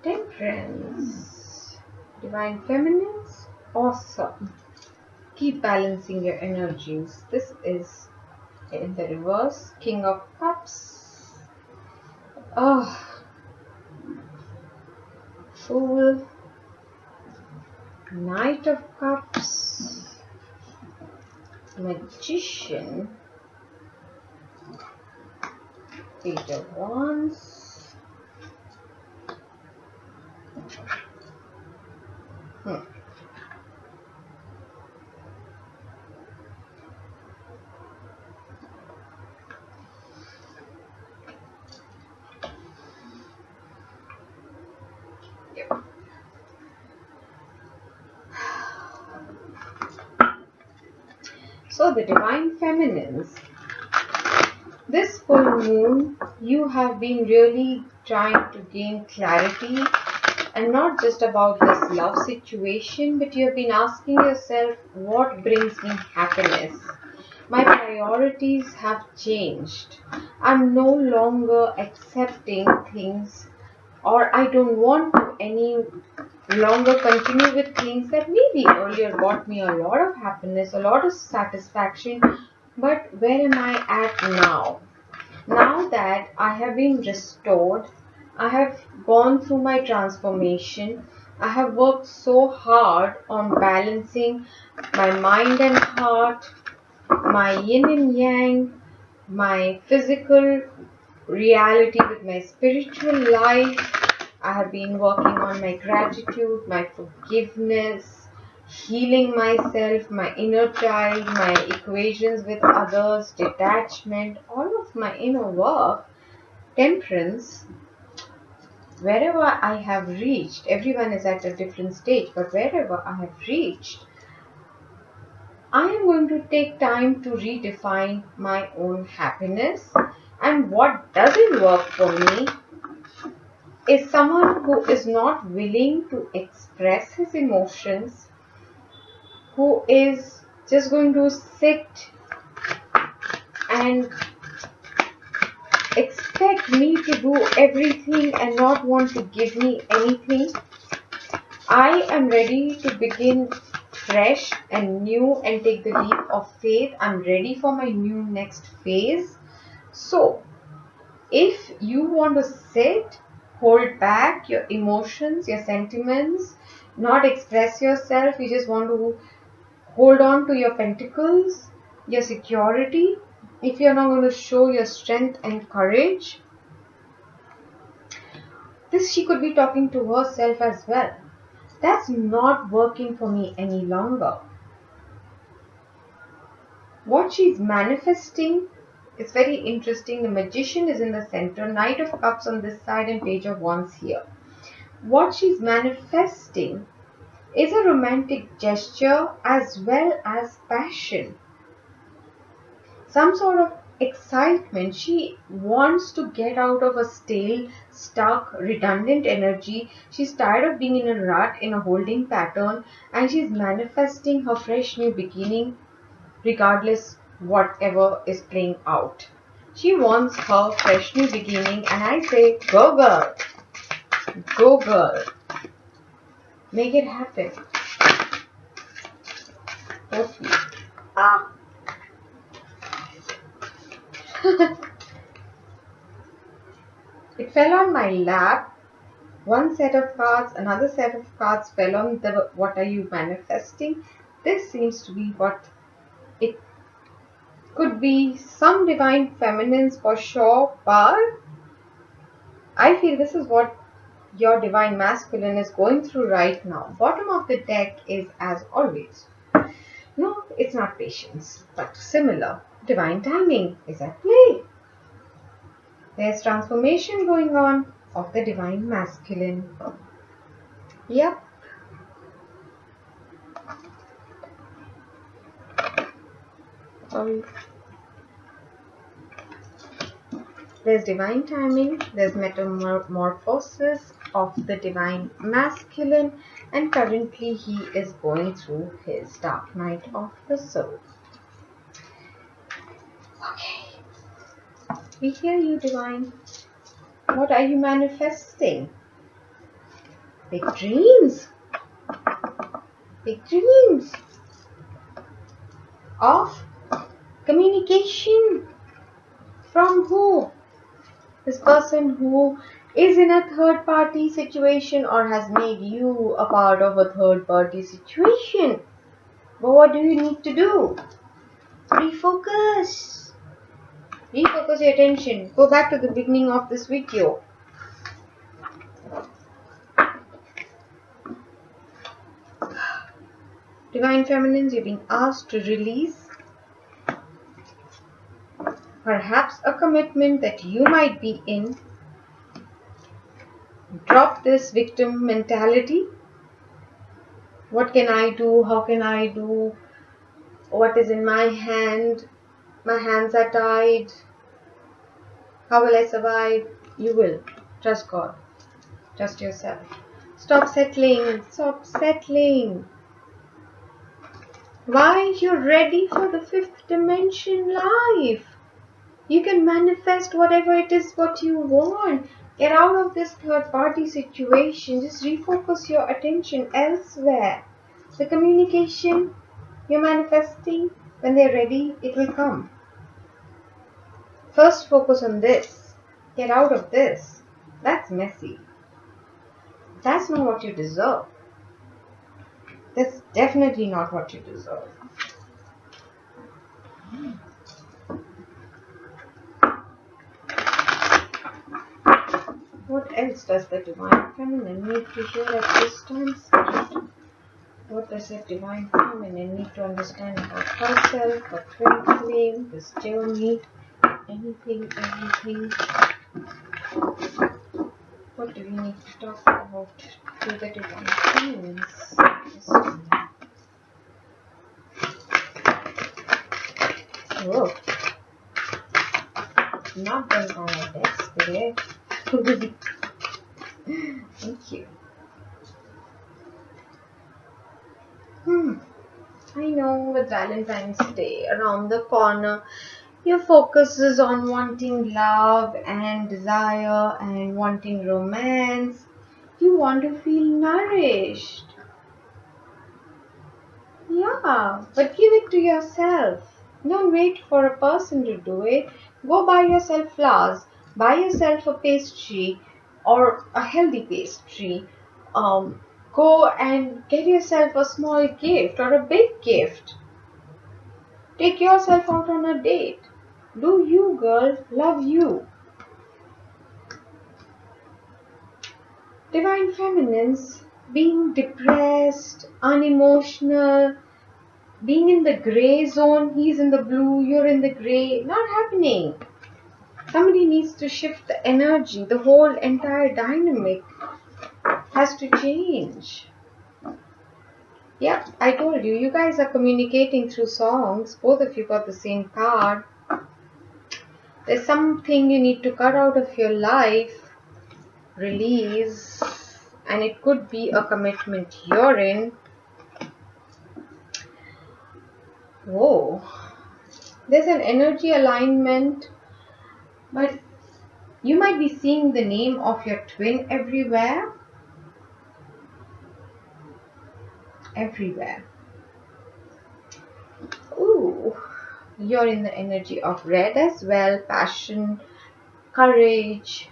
Temperance. Divine feminines. Awesome. Keep balancing your energies. This is in the reverse. King of Cups. Oh. Fool. Knight of Cups. Magician. Page of Wands. So the Divine Feminines, this full moon, you have been really trying to gain clarity, and not just about this love situation, but you have been asking yourself, what brings me happiness? My priorities have changed. I'm no longer accepting things, or I don't want to any longer continue with things that maybe earlier brought me a lot of happiness, a lot of satisfaction. But where am I at now? Now that I have been restored, I have gone through my transformation. I have worked so hard on balancing my mind and heart, my yin and yang, my physical reality with my spiritual life. I have been working on my gratitude, my forgiveness, healing myself, my inner child, my equations with others, detachment, all of my inner work, temperance. Wherever I have reached, everyone is at a different stage, but wherever I have reached, I am going to take time to redefine my own happiness. And what doesn't work for me is someone who is not willing to express his emotions, who is just going to sit and expect me to do everything and not want to give me anything. I am ready to begin fresh and new and take the leap of faith. I'm ready for my new next phase. So, if you want to sit, hold back your emotions, your sentiments, not express yourself, you just want to hold on to your pentacles, your security, if you're not going to show your strength and courage, this she could be talking to herself as well. That's not working for me any longer. What she's manifesting is very interesting. The Magician is in the center, Knight of Cups on this side, and Page of Wands here. What she's manifesting is a romantic gesture as well as passion. Some sort of excitement. She wants to get out of a stale, stuck, redundant energy. She's tired of being in a rut, in a holding pattern, and she's manifesting her fresh new beginning regardless whatever is playing out. She wants her fresh new beginning, and I say, go girl, go girl, make it happen. Hopefully. Ah. It fell on my lap. One set of cards, another set of cards fell on the what are you manifesting? This seems to be what it could be, some divine feminines for sure, but I feel this is what your divine masculine is going through right now. Bottom of the deck is as always. No, it's not patience, but similar. Divine timing is at play. There's transformation going on of the divine masculine. Yep. Sorry. There's divine timing, there's metamorphosis of the divine masculine, and currently he is going through his dark night of the soul. Okay. We hear you, divine. What are you manifesting? Big dreams. Big dreams of communication. From who? This person who is in a third party situation or has made you a part of a third party situation. But what do you need to do? Refocus. Refocus your attention. Go back to the beginning of this video. Divine Feminines, you're being asked to release perhaps a commitment that you might be in. Drop this victim mentality. What can I do? How can I do? What is in my hand? My hands are tied. How will I survive? You will. Trust God. Trust yourself. Stop settling. Stop settling. Why? You're ready for the fifth dimension life. You can manifest whatever it is what you want. Get out of this third party situation. Just refocus your attention elsewhere. The communication you're manifesting, when they're ready, it will come. First focus on this. Get out of this. That's messy. That's not what you deserve. That's definitely not what you deserve. What else does the Divine Feminine need to hear at this time, Spirit? What does the Divine Feminine need to understand about herself, her twin flame, this journey, anything, everything? What do we need to talk about to the Divine Feminines? Whoa. Not going on my desk today. Thank you. I know with Valentine's Day around the corner, your focus is on wanting love and desire and wanting romance. You want to feel nourished. Yeah, but give it to yourself. Don't wait for a person to do it. Go buy yourself flowers. Buy yourself a pastry or a healthy pastry. Go and get yourself a small gift or a big gift. Take yourself out on a date. Do you, girl. Love you. Divine Feminines, being depressed, unemotional, being in the grey zone, he's in the blue, you're in the grey, not happening. Somebody needs to shift the energy. The whole entire dynamic has to change. Yeah, I told you, you guys are communicating through songs. Both of you got the same card. There's something you need to cut out of your life, release, and it could be a commitment you're in. Whoa. There's an energy alignment, but you might be seeing the name of your twin everywhere. Everywhere. Ooh. You're in the energy of red as well. Passion, courage,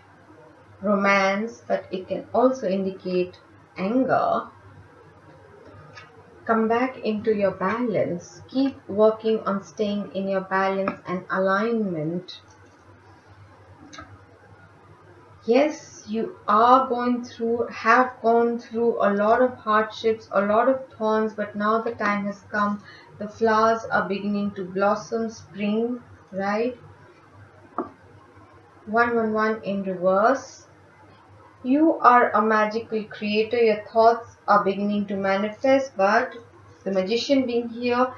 romance, but it can also indicate anger. Come back into your balance. Keep working on staying in your balance and alignment. Yes, you are have gone through a lot of hardships, a lot of thorns, but now the time has come. The flowers are beginning to blossom, spring, right? 111 in reverse. You are a magical creator. Your thoughts are beginning to manifest, but the magician being here,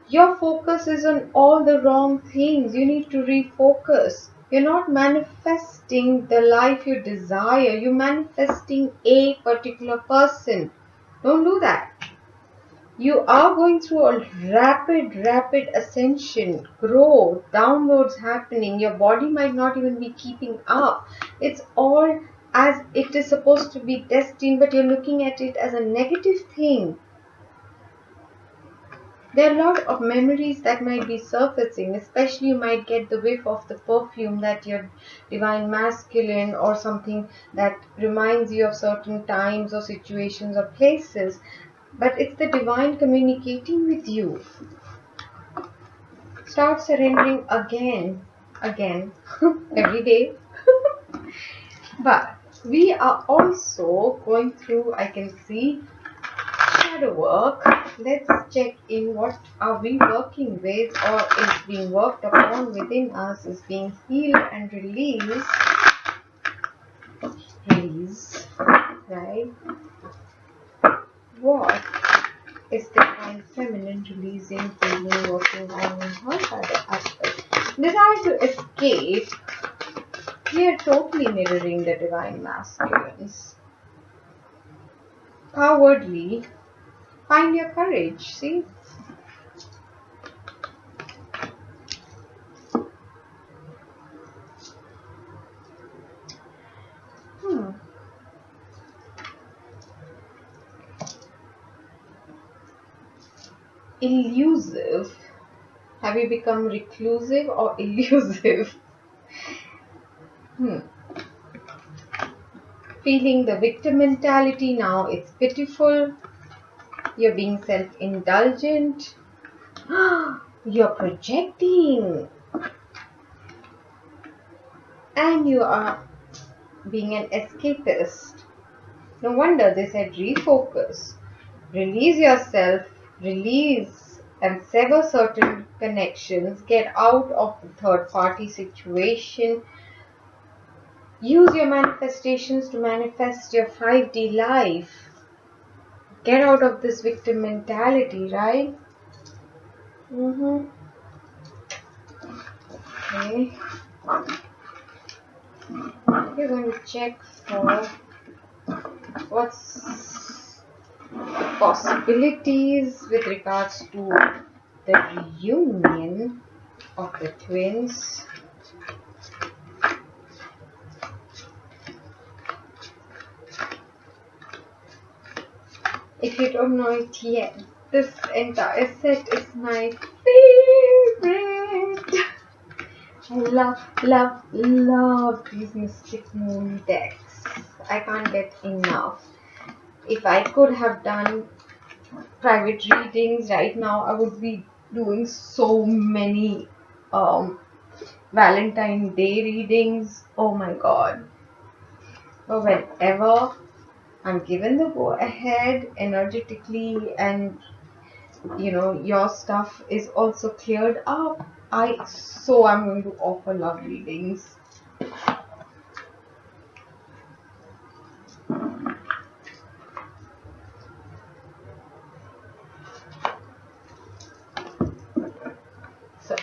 your focus is on all the wrong things. You need to refocus. You're not manifesting the life you desire. You're manifesting a particular person. Don't do that. You are going through a rapid ascension, growth, downloads happening. Your body might not even be keeping up. It's all as it is supposed to be destined, but you're looking at it as a negative thing. There are a lot of memories that might be surfacing, especially you might get the whiff of the perfume that your divine masculine or something that reminds you of certain times or situations or places. But it's the divine communicating with you. Start surrendering again. again every day. But we are also going through, I can see, shadow work. Let's check in what are we working with or is being worked upon within us, is being healed and released. Release, right? What is divine feminine releasing, healing, working on in her shadow aspect? Desire to escape. We are totally mirroring the divine masculines. Cowardly. Find your courage. See? Hmm. Elusive. Have you become reclusive or elusive? Hmm. Feeling the victim mentality now, it's pitiful. You're being self-indulgent. You're projecting. And you are being an escapist. No wonder they said refocus. Release yourself, release and sever certain connections, get out of the third party situation. Use your manifestations to manifest your 5D life. Get out of this victim mentality, right? Okay. We're going to check for what's the possibilities with regards to the reunion of the twins. If you don't know it yet, this entire set is my favorite. I love these Mystic Moon decks. I can't get enough. If I could have done private readings right now, I would be doing so many Valentine Day readings. Oh my god. But whenever I'm given the go ahead energetically and your stuff is also cleared up, I'm going to offer love readings. So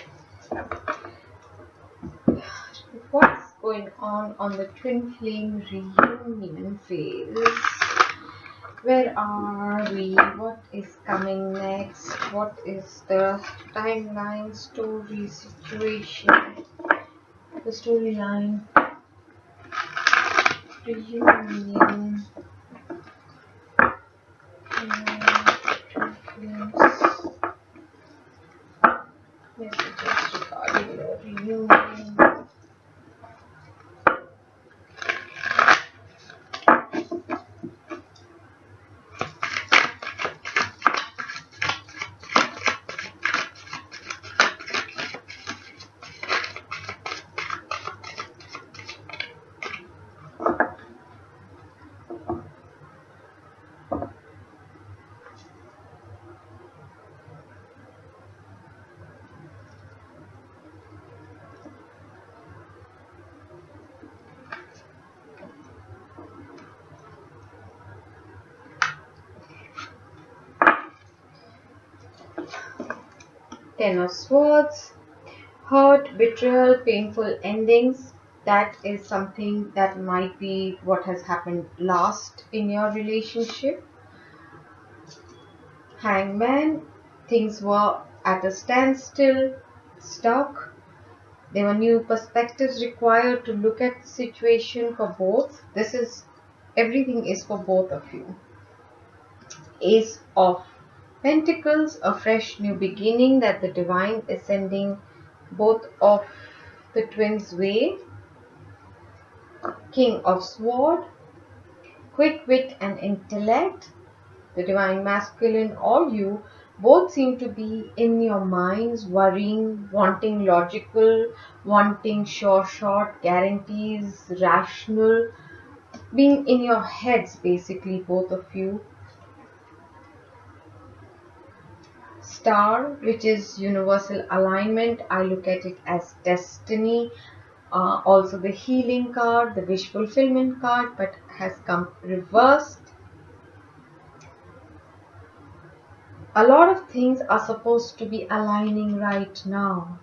what's going on the twin flame reunion phase? Where are we? What is coming next? What is the timeline, story, situation? The storyline, reunion, messages regarding the reunion. Ten of Swords, hurt, betrayal, painful endings. That is something that might be what has happened last in your relationship. Hangman, things were at a standstill, stuck. There were new perspectives required to look at the situation for both. Everything is for both of you. Ace of Pentacles, a fresh new beginning that the divine is sending both of the twins' way. King of Sword, quick wit and intellect. The divine masculine or you Both seem to be in your minds, worrying, wanting logical, wanting sure shot, guarantees, rational, being in your heads basically, both of you. Star, which is universal alignment, I look at it as destiny. Also the healing card, the wish fulfillment card, but has come reversed. A lot of things are supposed to be aligning right now.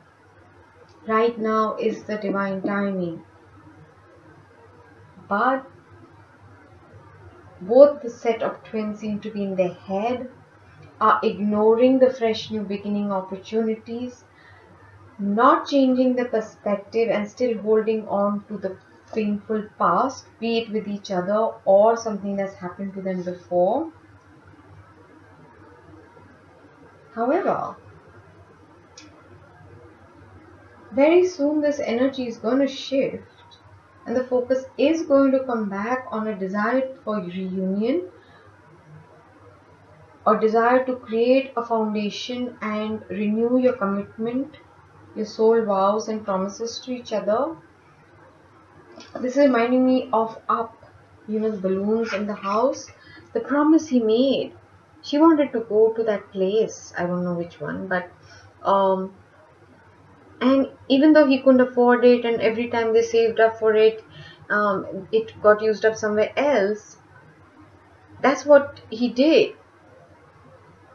Right now is the divine timing. But both the set of twins seem to be in their head, are ignoring the fresh new beginning opportunities, not changing the perspective and still holding on to the painful past, be it with each other or something that's happened to them before. However, very soon this energy is going to shift and the focus is going to come back on a desire for reunion or desire to create a foundation and renew your commitment, your soul vows and promises to each other. This is reminding me of Up, the balloons in the house. The promise he made. She wanted to go to that place. I don't know which one, but and even though he couldn't afford it, and every time they saved up for it, it got used up somewhere else. That's what he did.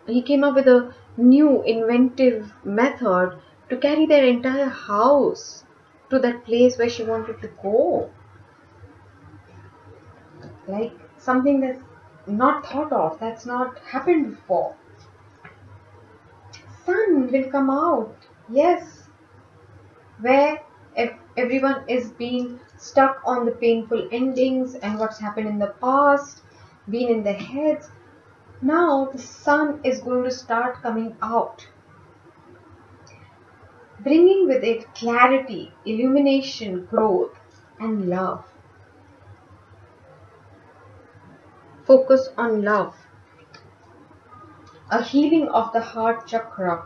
He came up with a new inventive method to carry their entire house to that place where she wanted to go. Like something that's not thought of, that's not happened before. Sun will come out, yes, where everyone is being stuck on the painful endings and what's happened in the past, been in their heads. Now the sun is going to start coming out, bringing with it clarity, illumination, growth, and love. Focus on love, a healing of the heart chakra.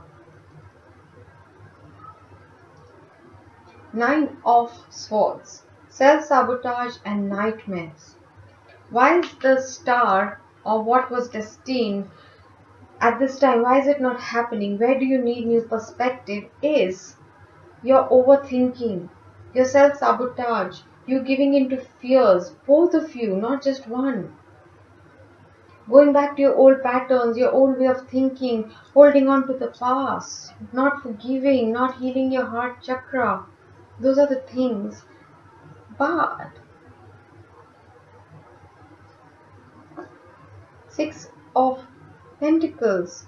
Nine of Swords, self-sabotage and nightmares. Why is the star or what was destined at this time, why is it not happening? Where do you need new perspective? Is your overthinking, your self-sabotage, you giving into fears, both of you, not just one. Going back to your old patterns, your old way of thinking, holding on to the past, not forgiving, not healing your heart chakra. Those are the things. But Six of Pentacles.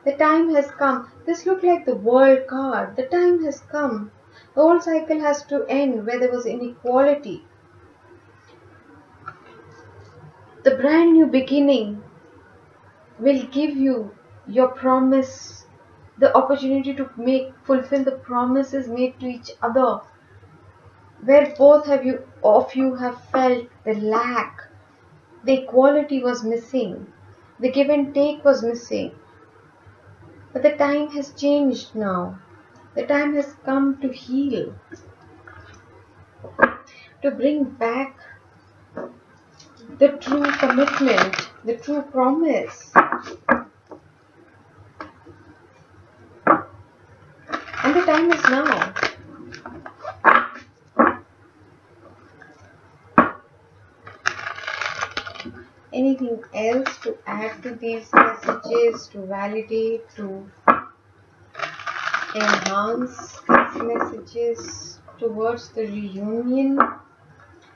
The time has come. This looked like the World card. The time has come. The old cycle has to end where there was inequality. The brand new beginning will give you your promise, the opportunity to fulfill the promises made to each other, where both of you have felt the lack, the equality was missing, the give and take was missing. But the time has changed now. The time has come to heal, to bring back the true commitment, the true promise. And the time is now. Anything else to add to these messages, to validate, to enhance these messages towards the reunion?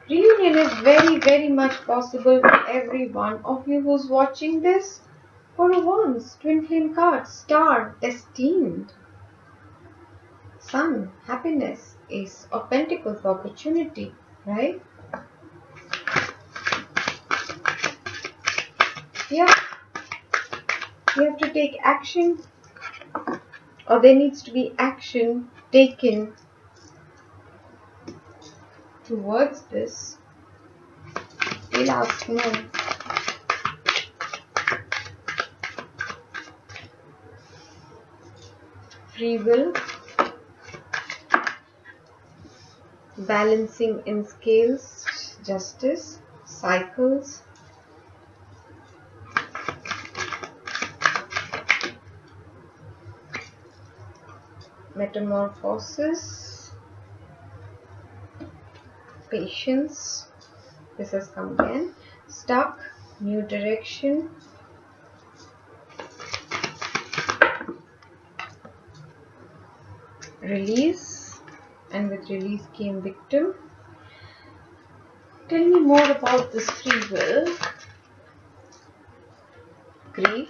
Reunion is very, very much possible for every one of you who's watching this. For once, twin flame card, star, destined. Sun, happiness, ace of pentacles, opportunity, right? Yeah, you have to take action, or there needs to be action taken towards this. We'll ask more. free will, balancing in scales, justice, cycles, metamorphosis, patience, this has come again, stuck, new direction, release, and with release came victim. Tell me more about this free will, grief,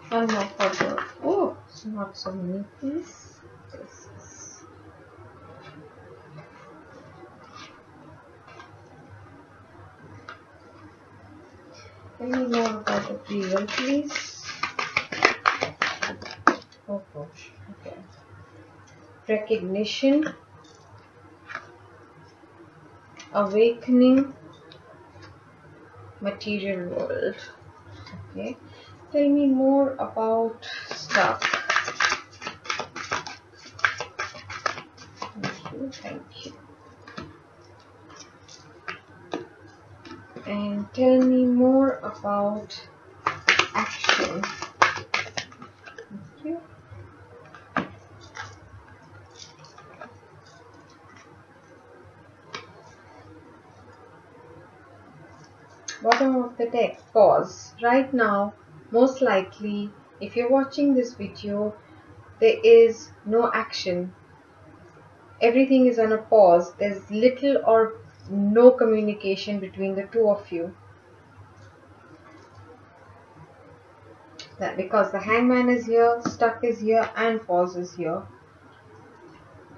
one more puzzle. Oh, it's not so many, please. This is tell me more about the free will, please. Oh gosh, okay. Recognition, awakening, material world. Okay. Tell me more about stuff. Thank you, thank you. And tell me more about action. Thank you. Bottom of the deck, pause. Right now, most likely, if you're watching this video, there is no action. Everything is on a pause. There's little or no communication between the two of you. That because the hangman is here, stuck is here, and pause is here.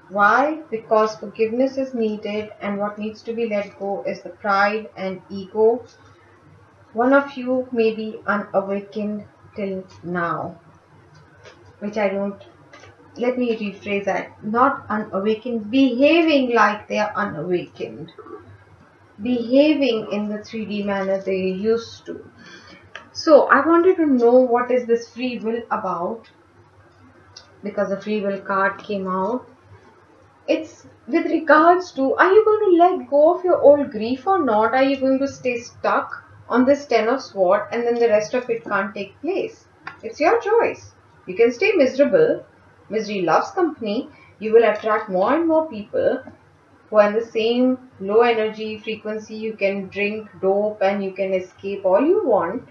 Why? Because forgiveness is needed, and what needs to be let go is the pride and ego. One of you may be unawakened till now, which I don't, let me rephrase that, not unawakened, behaving like they are unawakened, behaving in the 3D manner they used to. So I wanted to know what is this free will about, because the free will card came out. It's with regards to, are you going to let go of your old grief or not? Are you going to stay stuck on this 10 of Swords and then the rest of it can't take place? It's your choice. You can stay miserable. Misery loves company. You will attract more and more people who are in the same low energy frequency. You can drink dope and you can escape all you want.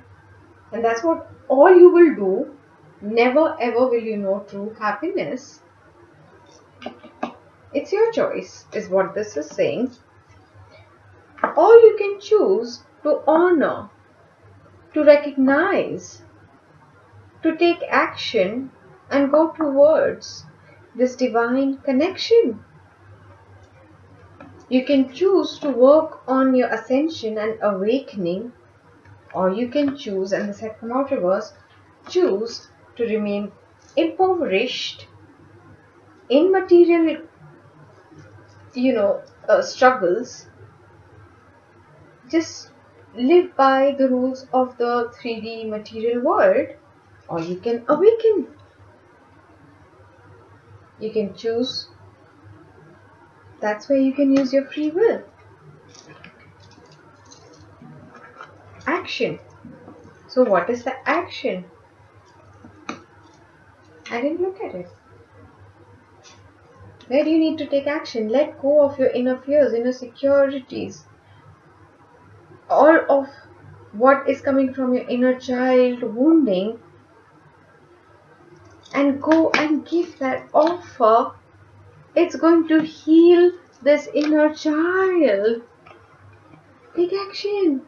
And that's what all you will do. Never ever will you know true happiness. It's your choice, is what this is saying. Or you can choose to honor, to recognize, to take action and go towards this divine connection. You can choose to work on your ascension and awakening, or you can choose, and this had come out reverse, choose to remain impoverished in material, struggles. Just live by the rules of the 3D material world, or you can awaken. You can choose. That's where you can use your free will. Action. So what is the action? I didn't look at it. Where do you need to take action? Let go of your inner fears, inner securities. All of what is coming from your inner child wounding, and go and give that offer. It's going to heal this inner child. Take action.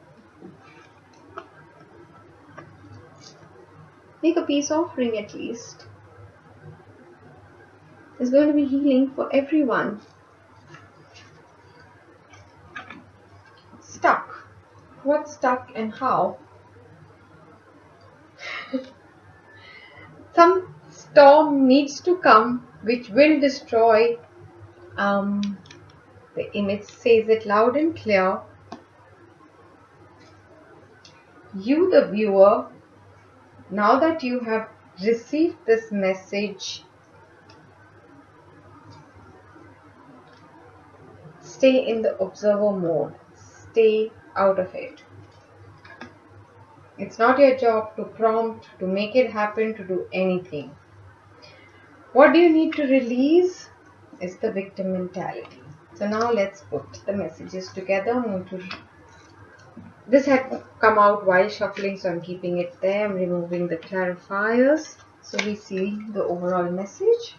Make a peace offering at least. It's going to be healing for everyone. Stuck. What's stuck and how? Some storm needs to come which will destroy. The image says it loud and clear. You, the viewer, now that you have receive this message, stay in the observer mode. Stay out of it. It's not your job to prompt, to make it happen, to do anything. What do you need to release is the victim mentality. So now let's put the messages together. This had come out while shuffling, so I'm keeping it there. I'm removing the clarifiers so we see the overall message.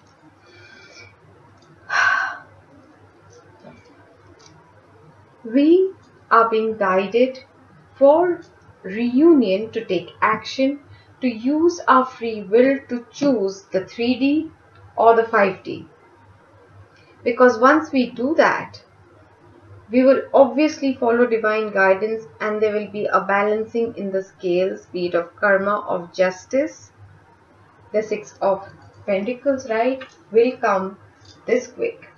We are being guided for reunion to take action, to use our free will to choose the 3D or the 5D. Because once we do that, we will obviously follow divine guidance and there will be a balancing in the scales, be it of karma, of justice. The Six of Pentacles, right, will come this quick.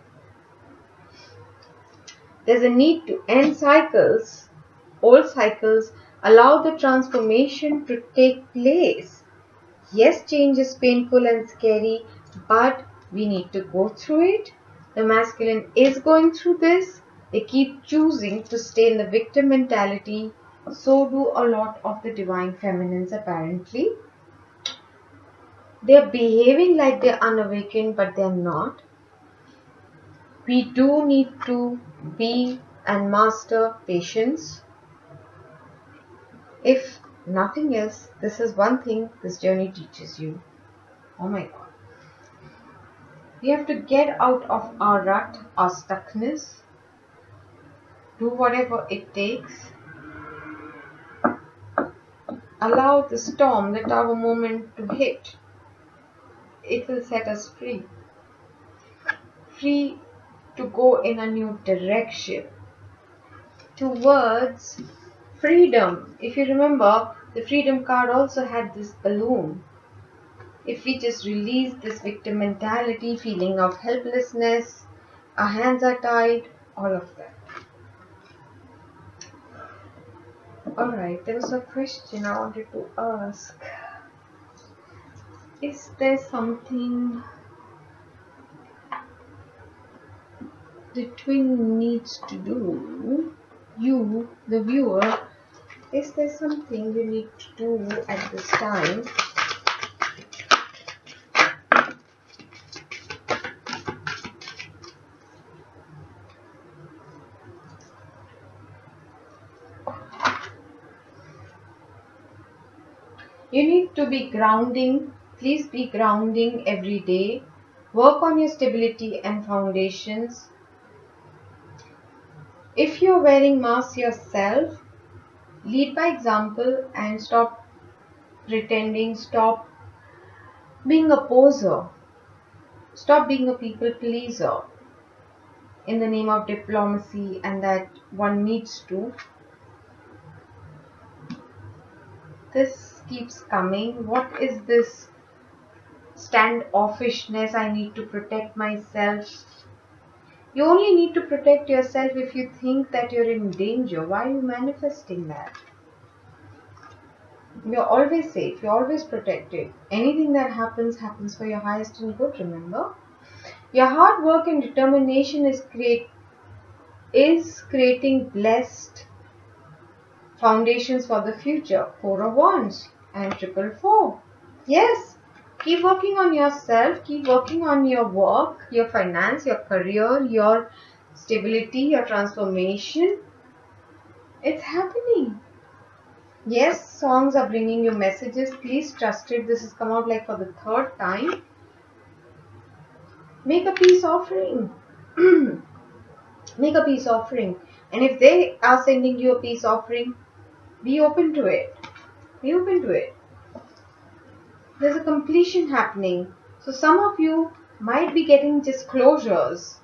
There's a need to end cycles, old cycles, allow the transformation to take place. Yes, change is painful and scary, but we need to go through it. The masculine is going through this. They keep choosing to stay in the victim mentality. So do a lot of the divine feminines apparently. They're behaving like they're unawakened, but they're not. We do need to be and master patience. If nothing else, this is one thing this journey teaches you. Oh my God. We have to get out of our rut, our stuckness, do whatever it takes. Allow the storm, the tower moment to hit. It will set us free. Free to go in a new direction towards freedom. If you remember, the freedom card also had this balloon. If we just release this victim mentality, feeling of helplessness, our hands are tied, all of that. Alright, there was a question I wanted to ask. Is there something the twin needs to do? You, the viewer, is there something you need to do at this time? You need to be grounding. Please be grounding every day. Work on your stability and foundations. If you're wearing masks yourself, lead by example and stop pretending. Stop being a poser. Stop being a people pleaser in the name of diplomacy and that one needs to. This keeps coming. What is this standoffishness? I need to protect myself. You only need to protect yourself if you think that you're in danger. Why are you manifesting that? You're always safe. You're always protected. Anything that happens, happens for your highest and good, remember? Your hard work and determination is creating blessed foundations for the future. Four of Wands and 444. Yes. Keep working on yourself. Keep working on your work, your finance, your career, your stability, your transformation. It's happening. Yes, songs are bringing you messages. Please trust it. This has come out like for the third time. Make a peace offering. Make a peace offering. And if they are sending you a peace offering, be open to it. Be open to it. There's a completion happening. So some of you might be getting just closures.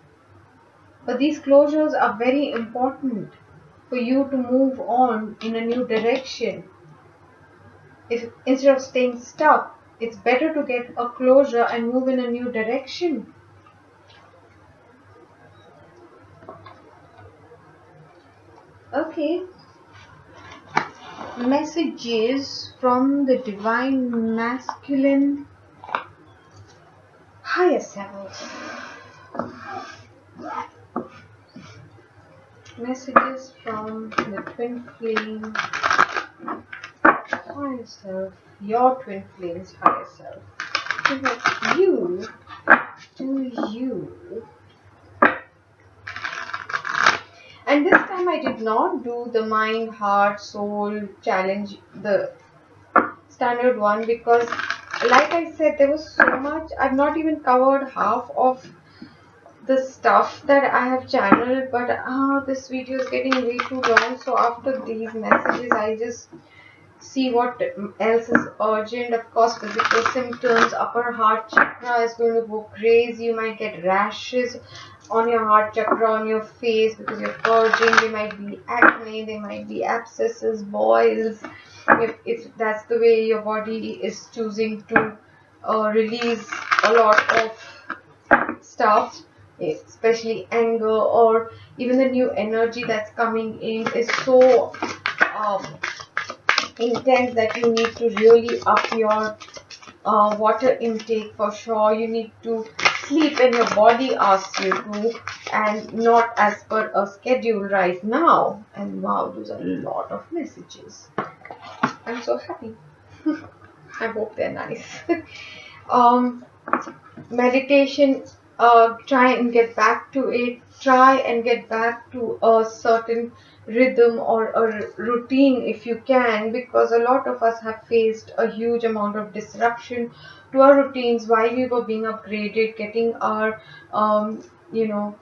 But these closures are very important for you to move on in a new direction. If instead of staying stuck, it's better to get a closure and move in a new direction. Okay. Messages from the divine masculine higher self. Messages from the twin flame higher self, your twin flames higher self. To you. And this time I did not do the mind, heart, soul challenge, the standard one, because like I said, there was so much. I've not even covered half of the stuff that I have channeled, but this video is getting way too long. So after these messages, I just see what else is urgent. Of course, physical symptoms, upper heart chakra is going to go crazy. You might get rashes on your heart chakra, on your face, because you're purging. There might be acne, there might be abscesses, boils, if that's the way your body is choosing to release a lot of stuff, especially anger, or even the new energy that's coming in is so um, intense that you need to really up your water intake for sure. You need to sleep when your body asks you to, and not as per a schedule right now. And wow, those are a lot of messages. I'm so happy. I hope they're nice. um, Meditation, try and get back to it. Try and get back to a certain rhythm or a routine if you can, because a lot of us have faced a huge amount of disruption to our routines while we were being upgraded, getting our you know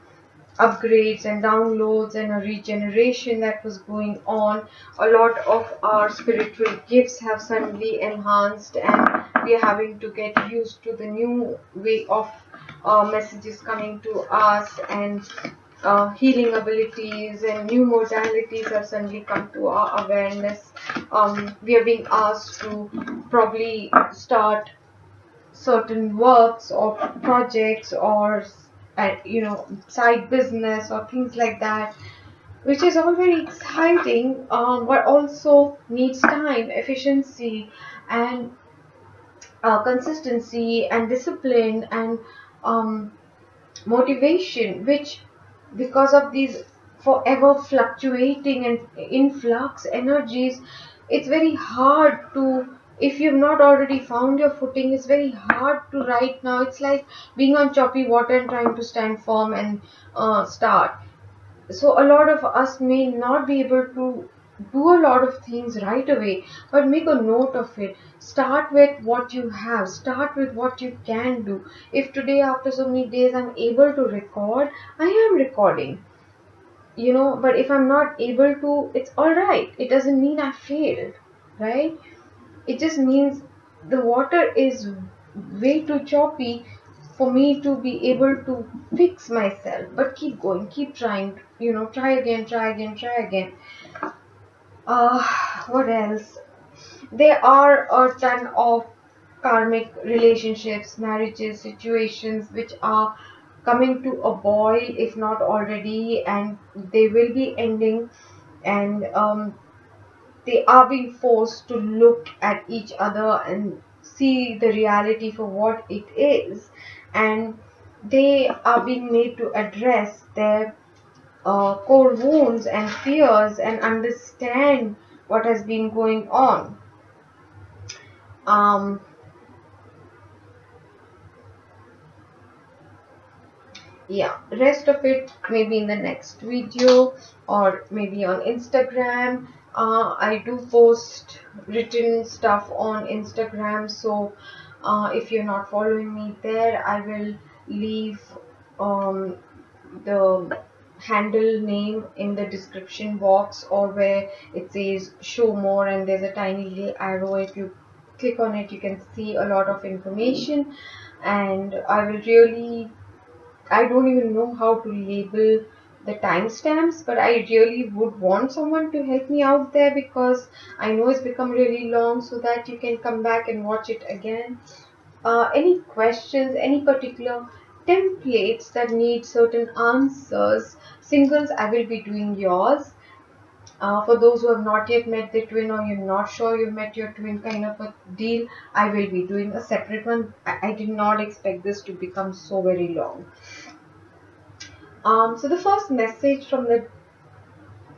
upgrades and downloads and a regeneration that was going on. A lot of our spiritual gifts have suddenly enhanced, and we are having to get used to the new way of messages coming to us, and healing abilities and new modalities have suddenly come to our awareness. We are being asked to probably start certain works or projects, or side business or things like that, which is all very exciting, but also needs time, efficiency, and consistency and discipline, and motivation, which, because of these forever fluctuating and influx energies, it's very hard to, if you've not already found your footing, it's very hard to right now. It's like being on choppy water and trying to stand firm and start. So a lot of us may not be able to do a lot of things right away, but make a note of it. Start with what you have, start with what you can do. If today, after so many days, I'm able to record, I am recording, but if I'm not able to, it's all right. It doesn't mean I failed, right? It just means the water is way too choppy for me to be able to fix myself. But keep going, keep trying, try again, try again, try again. What else? There are a ton of karmic relationships, marriages, situations which are coming to a boil, if not already, and they will be ending. And they are being forced to look at each other and see the reality for what it is, and they are being made to address their core wounds and fears and understand what has been going on. um, yeah, rest of it maybe in the next video, or maybe on Instagram. I do post written stuff on Instagram, so if you're not following me there, I will leave um, the handle name in the description box, or where it says show more and there's a tiny little arrow. If you click on it, you can see a lot of information. And I don't even know how to label the timestamps, but I really would want someone to help me out there, because I know it's become really long, so that you can come back and watch it again. Any questions, any particular templates that need certain answers, singles, I will be doing yours. For those who have not yet met their twin, or you're not sure you've met your twin, kind of a deal, I will be doing a separate one. I did not expect this to become so very long. So the first message from the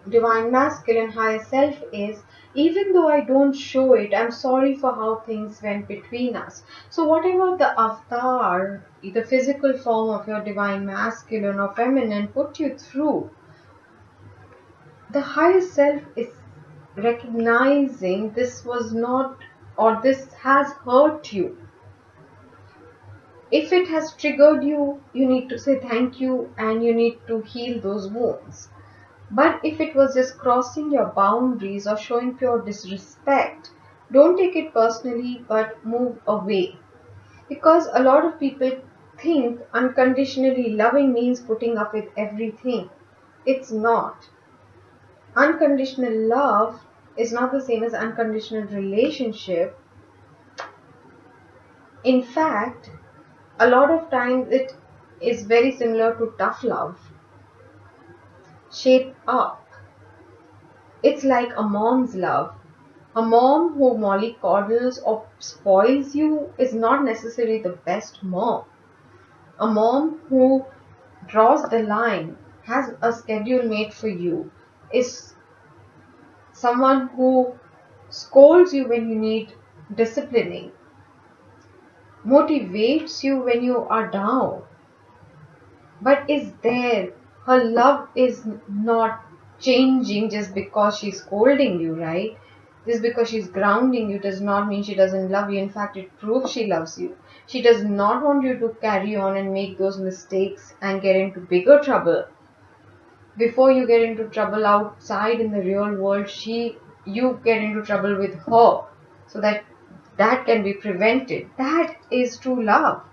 divine masculine higher self is, even though I don't show it, I'm sorry for how things went between us. So whatever the avatar, the physical form of your divine masculine or feminine put you through, the higher self is recognizing this was not, or this has hurt you. If it has triggered you, you need to say thank you and you need to heal those wounds. But if it was just crossing your boundaries or showing pure disrespect, don't take it personally but move away. Because a lot of people think unconditionally loving means putting up with everything. It's not. Unconditional love is not the same as unconditional relationship. In fact, a lot of times it is very similar to tough love. Shape up. It's like a mom's love. A mom who mollycoddles or spoils you is not necessarily the best mom. A mom who draws the line, has a schedule made for you, is someone who scolds you when you need disciplining, motivates you when you are down, but is there. Her love is not changing just because she's scolding you, right? Just because she's grounding you does not mean she doesn't love you. In fact, it proves she loves you. She does not want you to carry on and make those mistakes and get into bigger trouble. Before you get into trouble outside in the real world, you get into trouble with her, so that can be prevented. That is true love.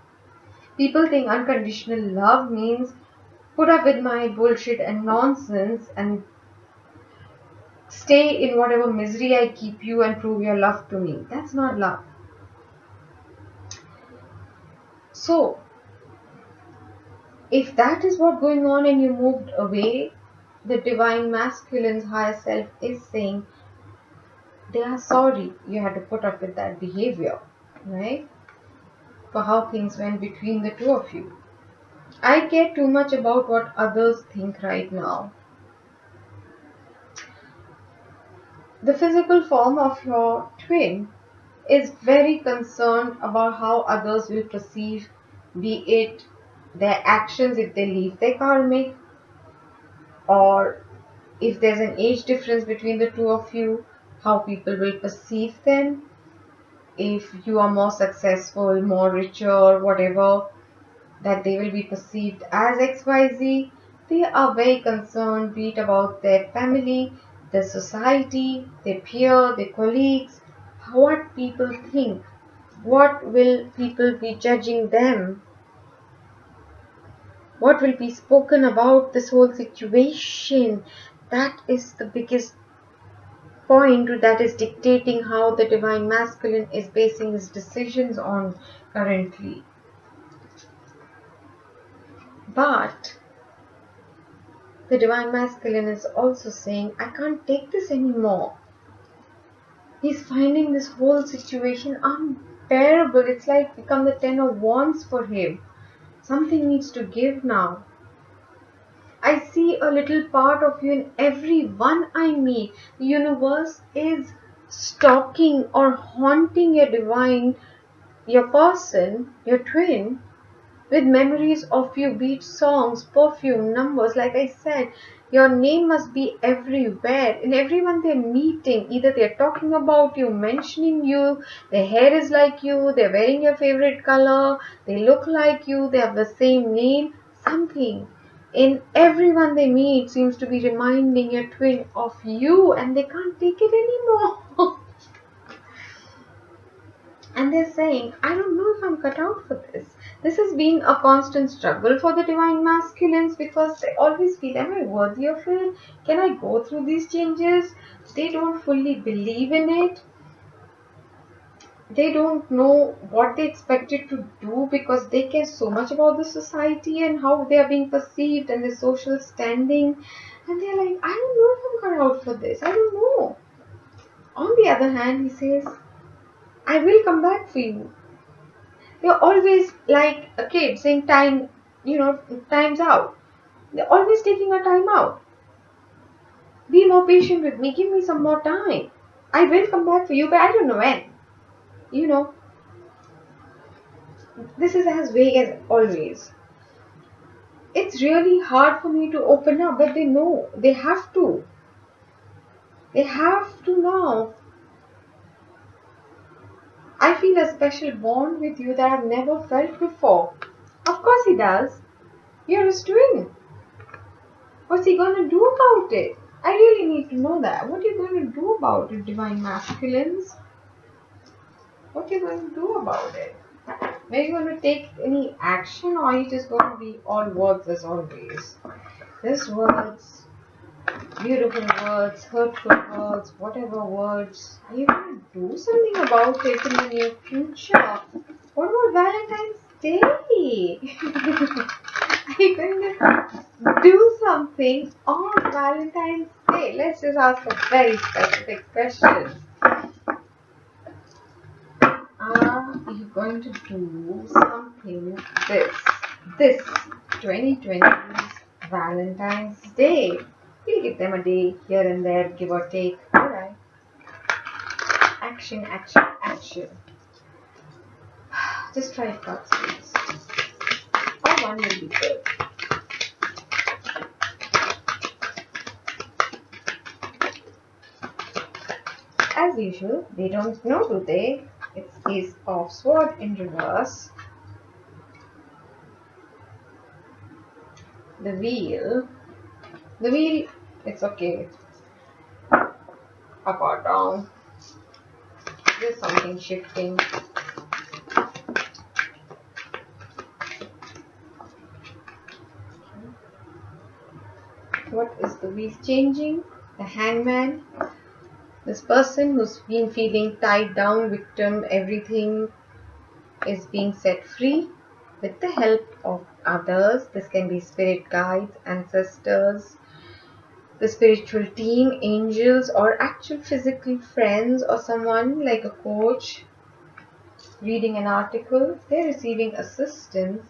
People think unconditional love means put up with my bullshit and nonsense and stay in whatever misery I keep you and prove your love to me. That's not love. So, if that is what's going on and you moved away, the divine masculine's higher self is saying they are sorry you had to put up with that behavior, right? For how things went between the two of you. I care too much about what others think right now. The physical form of your twin is very concerned about how others will perceive, be it their actions if they leave their karmic, or if there's an age difference between the two of you, how people will perceive them, if you are more successful, more richer, whatever, that they will be perceived as XYZ. They are very concerned, be it about their family, their society, their peer, their colleagues, what people think. What will people be judging them? What will be spoken about this whole situation? That is the biggest point that is dictating how the divine masculine is basing his decisions on currently. But the divine masculine is also saying, I can't take this anymore. He's finding this whole situation unbearable. It's like become the Ten of Wands for him. Something needs to give now. I see a little part of you in everyone I meet. The universe is stalking or haunting your divine, your person, your twin, with memories of you, beat songs, perfume, numbers. Like I said, your name must be everywhere. In everyone they're meeting, either they're talking about you, mentioning you, their hair is like you, they're wearing your favorite color, they look like you, they have the same name, something. In everyone they meet seems to be reminding your twin of you, and they can't take it anymore. And they're saying, I don't know if I'm cut out for this. This has been a constant struggle for the divine masculines because they always feel, am I worthy of it? Can I go through these changes? They don't fully believe in it. They don't know what they expected to do because they care so much about the society and how they are being perceived and their social standing. And they're like, I don't know if I'm cut out for this. I don't know. On the other hand, he says, I will come back for you. They're always like a kid saying time, time's out. They're always taking a time out. Be more patient with me. Give me some more time. I will come back for you, but I don't know when. You know, this is as vague as always. It's really hard for me to open up, but they know. They have to. They have to now. I feel a special bond with you that I've never felt before. Of course he does. You're his twin. What's he gonna do about it? I really need to know that. What are you going to do about it, divine masculines? What are you going to do about it? Are you going to take any action, or are you just going to be all words as always? There's words, beautiful words, hurtful words, whatever words. Are you going to do something about it in the near future? What about Valentine's Day? Are you going to do something on Valentine's Day? Let's just ask a very specific question. Are you going to do something this 2020's Valentine's Day? We'll give them a day here and there, give or take. Alright. Action, action, action. Just try cards, please. Or one will be good. As usual, they don't know, do they? It's Ace of Sword in reverse. The wheel, it's okay. Up or down. There's something shifting. What is the wheel changing? The Hangman. This person who's been feeling tied down, victim, everything is being set free with the help of others. This can be spirit guides, ancestors, the spiritual team, angels, or actual physical friends, or someone like a coach reading an article. They're receiving assistance.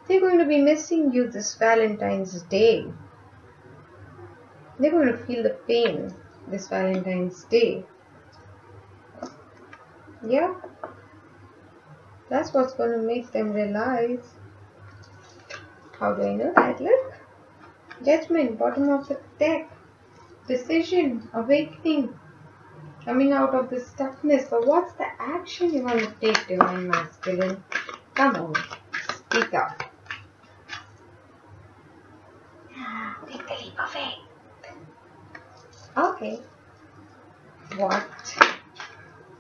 They're going to be missing you this Valentine's Day. They're going to feel the pain this Valentine's Day. Yeah, that's what's going to make them realize. How do I know that? Look, Judgment, bottom of the deck, decision, awakening, coming out of this stuckness. So what's the action you want to take, divine masculine? Come on, speak up. Take the leap of faith. Okay. What?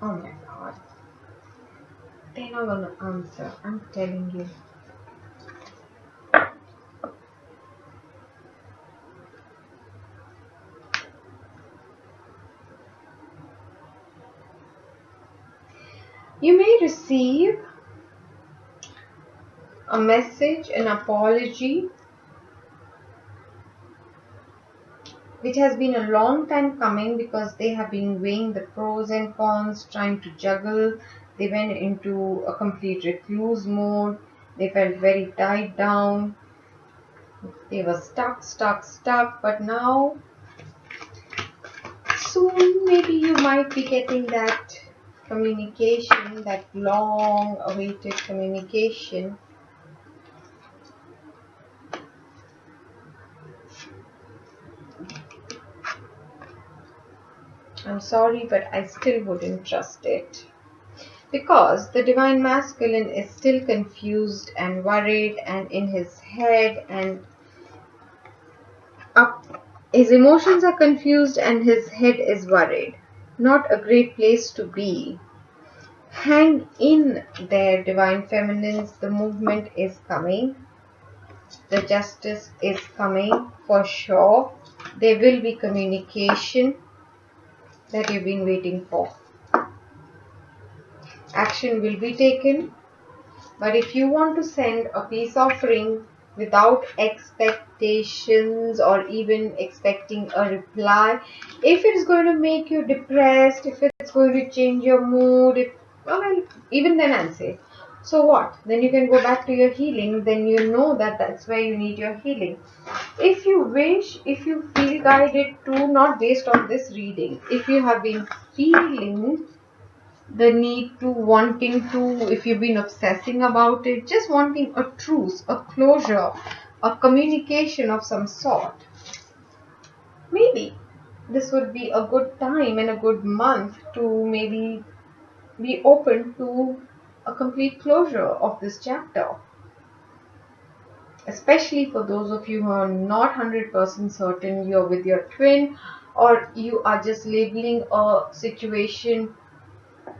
Oh my god. They're not gonna answer, I'm telling you. You may receive a message, an apology, which has been a long time coming because they have been weighing the pros and cons, trying to juggle. They went into a complete recluse mode. They felt very tied down. They were stuck. But now, soon maybe you might be getting that communication, that long awaited communication. I'm sorry, but I still wouldn't trust it. Because the divine masculine is still confused and worried and in his head and up. His emotions are confused and his head is worried. Not a great place to be. Hang in there, divine feminines. The movement is coming. The justice is coming for sure. There will be communication that you've been waiting for. Action will be taken. But if you want to send a peace offering without expectations or even expecting a reply, if it's going to make you depressed, if it's going to change your mood, well, even then I'll say, so what? Then you can go back to your healing. Then you know that that's where you need your healing. If you wish, if you feel guided to, not based on this reading, if you have been feeling the need to, wanting to, if you've been obsessing about it, just wanting a truce, a closure, a communication of some sort, maybe this would be a good time and a good month to maybe be open to a complete closure of this chapter. Especially for those of you who are not 100% certain you're with your twin, or you are just labeling a situation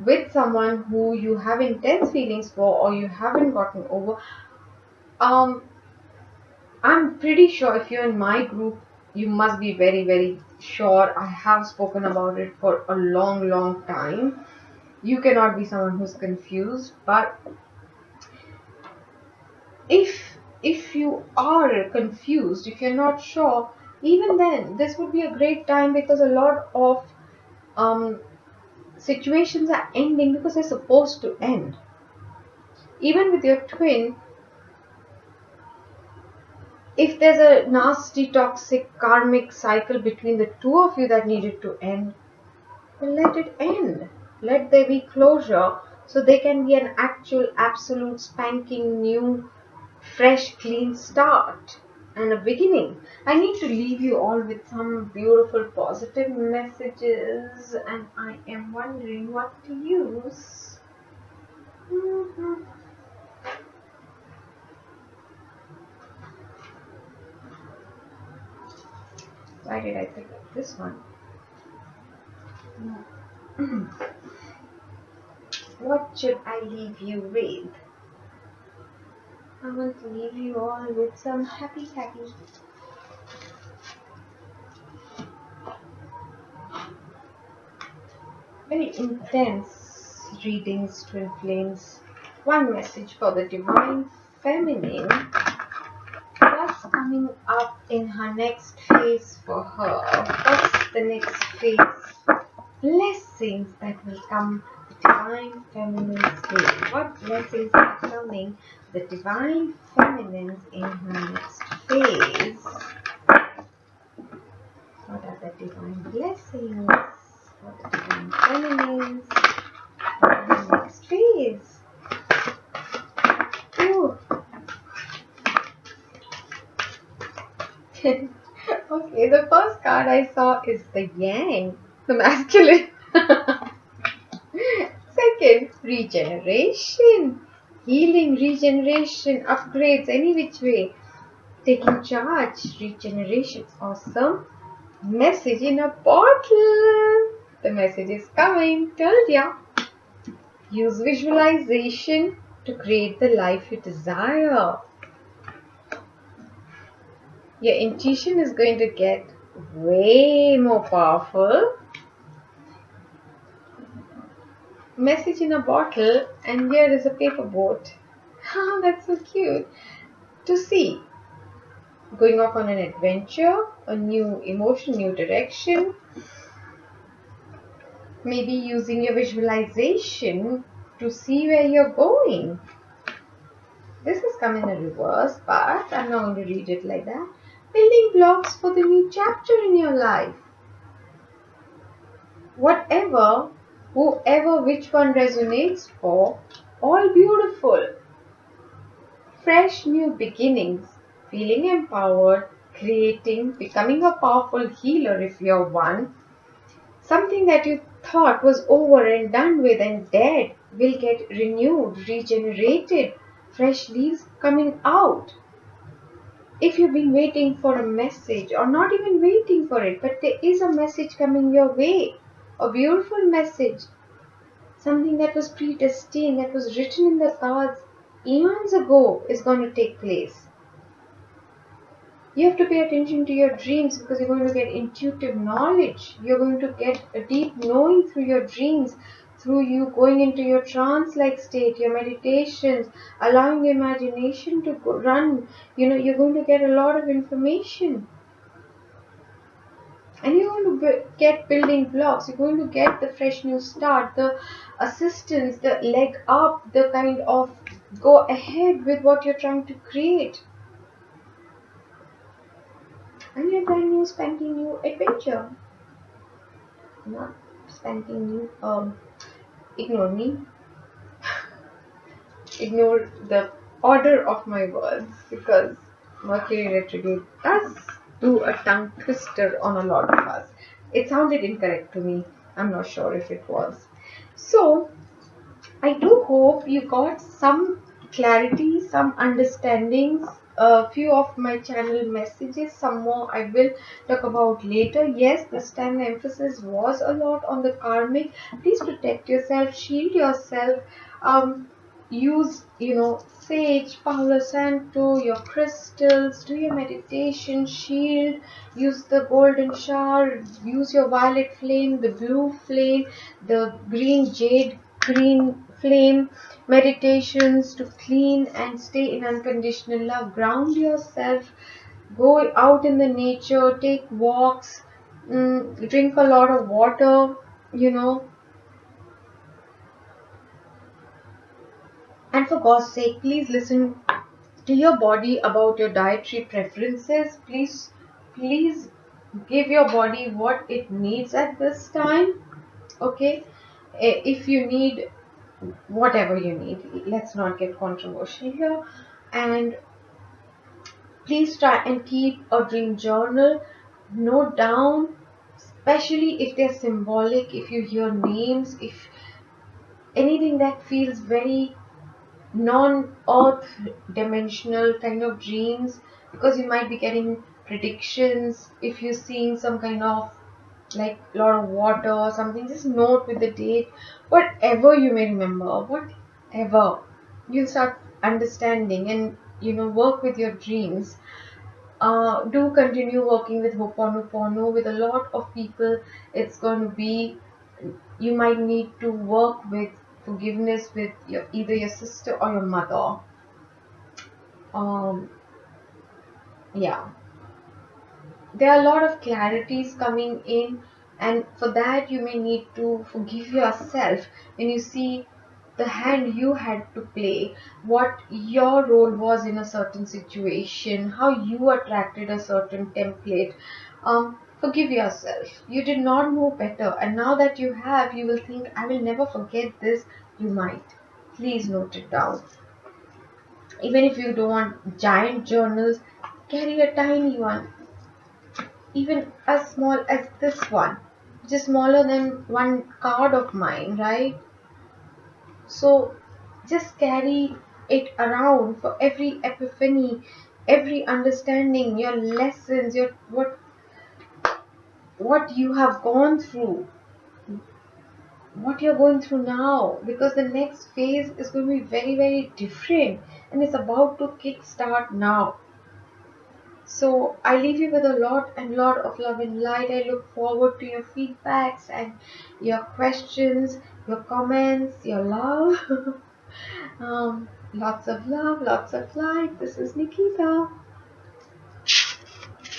with someone who you have intense feelings for or you haven't gotten over. I'm pretty sure if you're in my group, you must be very, very sure I have spoken about it for a long, long time. You cannot be someone who's confused, but if you are confused, if you're not sure, even then this would be a great time, because a lot of situations are ending because they're supposed to end. Even with your twin, if there's a nasty, toxic, karmic cycle between the two of you that needed to end, then let it end. Let there be closure so there can be an actual, absolute, spanking new, fresh, clean start and a beginning. I need to leave you all with some beautiful, positive messages, and I am wondering what to use. Why did I pick up this one? What should I leave you with? I want to leave you all with some happy. Very intense readings, twin flames. One message for the divine feminine. What's coming up in her next phase for her? What's the next phase? Blessings that will come the divine feminine's way. What blessings are coming the divine feminines in her next phase? What are the divine blessings for the divine feminines in her next phase? Ooh. Okay, the first card I saw is the Yang, the masculine. Second, regeneration, healing, regeneration, upgrades, any which way. Taking charge, regeneration, awesome. Message in a bottle. The message is coming, told ya. Use visualization to create the life you desire. Your intuition is going to get way more powerful. Message in a bottle, and here is a paper boat. That's so cute. To see. Going off on an adventure, a new emotion, new direction. Maybe using your visualization to see where you're going. This has come in a reverse, but I'm not going to read it like that. Building blocks for the new chapter in your life. Whatever, whoever, which one resonates for, all beautiful. Fresh new beginnings, feeling empowered, creating, becoming a powerful healer if you're one. Something that you thought was over and done with and dead will get renewed, regenerated, fresh leaves coming out. If you've been waiting for a message, or not even waiting for it, but there is a message coming your way, a beautiful message, something that was predestined, that was written in the cards eons ago, is going to take place. You have to pay attention to your dreams, because you're going to get intuitive knowledge. You're going to get a deep knowing through your dreams. through you going into your trance like state, your meditations, allowing the imagination to run. You're going to get a lot of information, and you're going to get building blocks. You're going to get the fresh new start, the assistance, the leg up, the kind of go ahead with what you're trying to create, and your brand new spanking new adventure. Not spanking new. Ignore me. Ignore the order of my words, because Mercury retrograde does do a tongue twister on a lot of us. It sounded incorrect to me. I'm not sure if it was. So, I do hope you got some clarity, some understandings, a few of my channel messages, some more I will talk about later. Yes, this time the emphasis was a lot on the karmic. Please protect yourself, shield yourself. Use, sage, Palo Santo, your crystals, do your meditation, shield, use the golden shower, use your violet flame, the blue flame, the green jade, green flame, meditations to clean and stay in unconditional love. Ground yourself, go out in the nature, take walks, drink a lot of water, you know, and for God's sake, please listen to your body about your dietary preferences. Please give your body what it needs at this time. Okay, if you need whatever you need, let's not get controversial here. And please try and keep a dream journal. Note down, especially if they're symbolic, if you hear names, if anything that feels very non-earth dimensional kind of dreams, because you might be getting predictions. If you're seeing some kind of like lot of water or something, just note with the date, whatever you may remember, whatever, you'll start understanding, and work with your dreams. Do continue working with Ho'oponopono. With a lot of people, it's going to be, you might need to work with forgiveness with either your sister or your mother. Um, yeah, there are a lot of clarities coming in, and for that you may need to forgive yourself when you see the hand you had to play, what your role was in a certain situation, how you attracted a certain template. Forgive yourself. You did not know better, and now that you have, you will think, I will never forget this. You might. Please note it down. Even if you don't want giant journals, carry a tiny one, even as small as this one, which is smaller than one card of mine, right? So just carry it around for every epiphany, every understanding, your lessons, your what you have gone through, what you're going through now, because the next phase is going to be very, very different, and it's about to kick start now. So I leave you with a lot and lot of love and light. I look forward to your feedbacks and your questions, your comments, your love. Lots of love, lots of light. This is Nikita.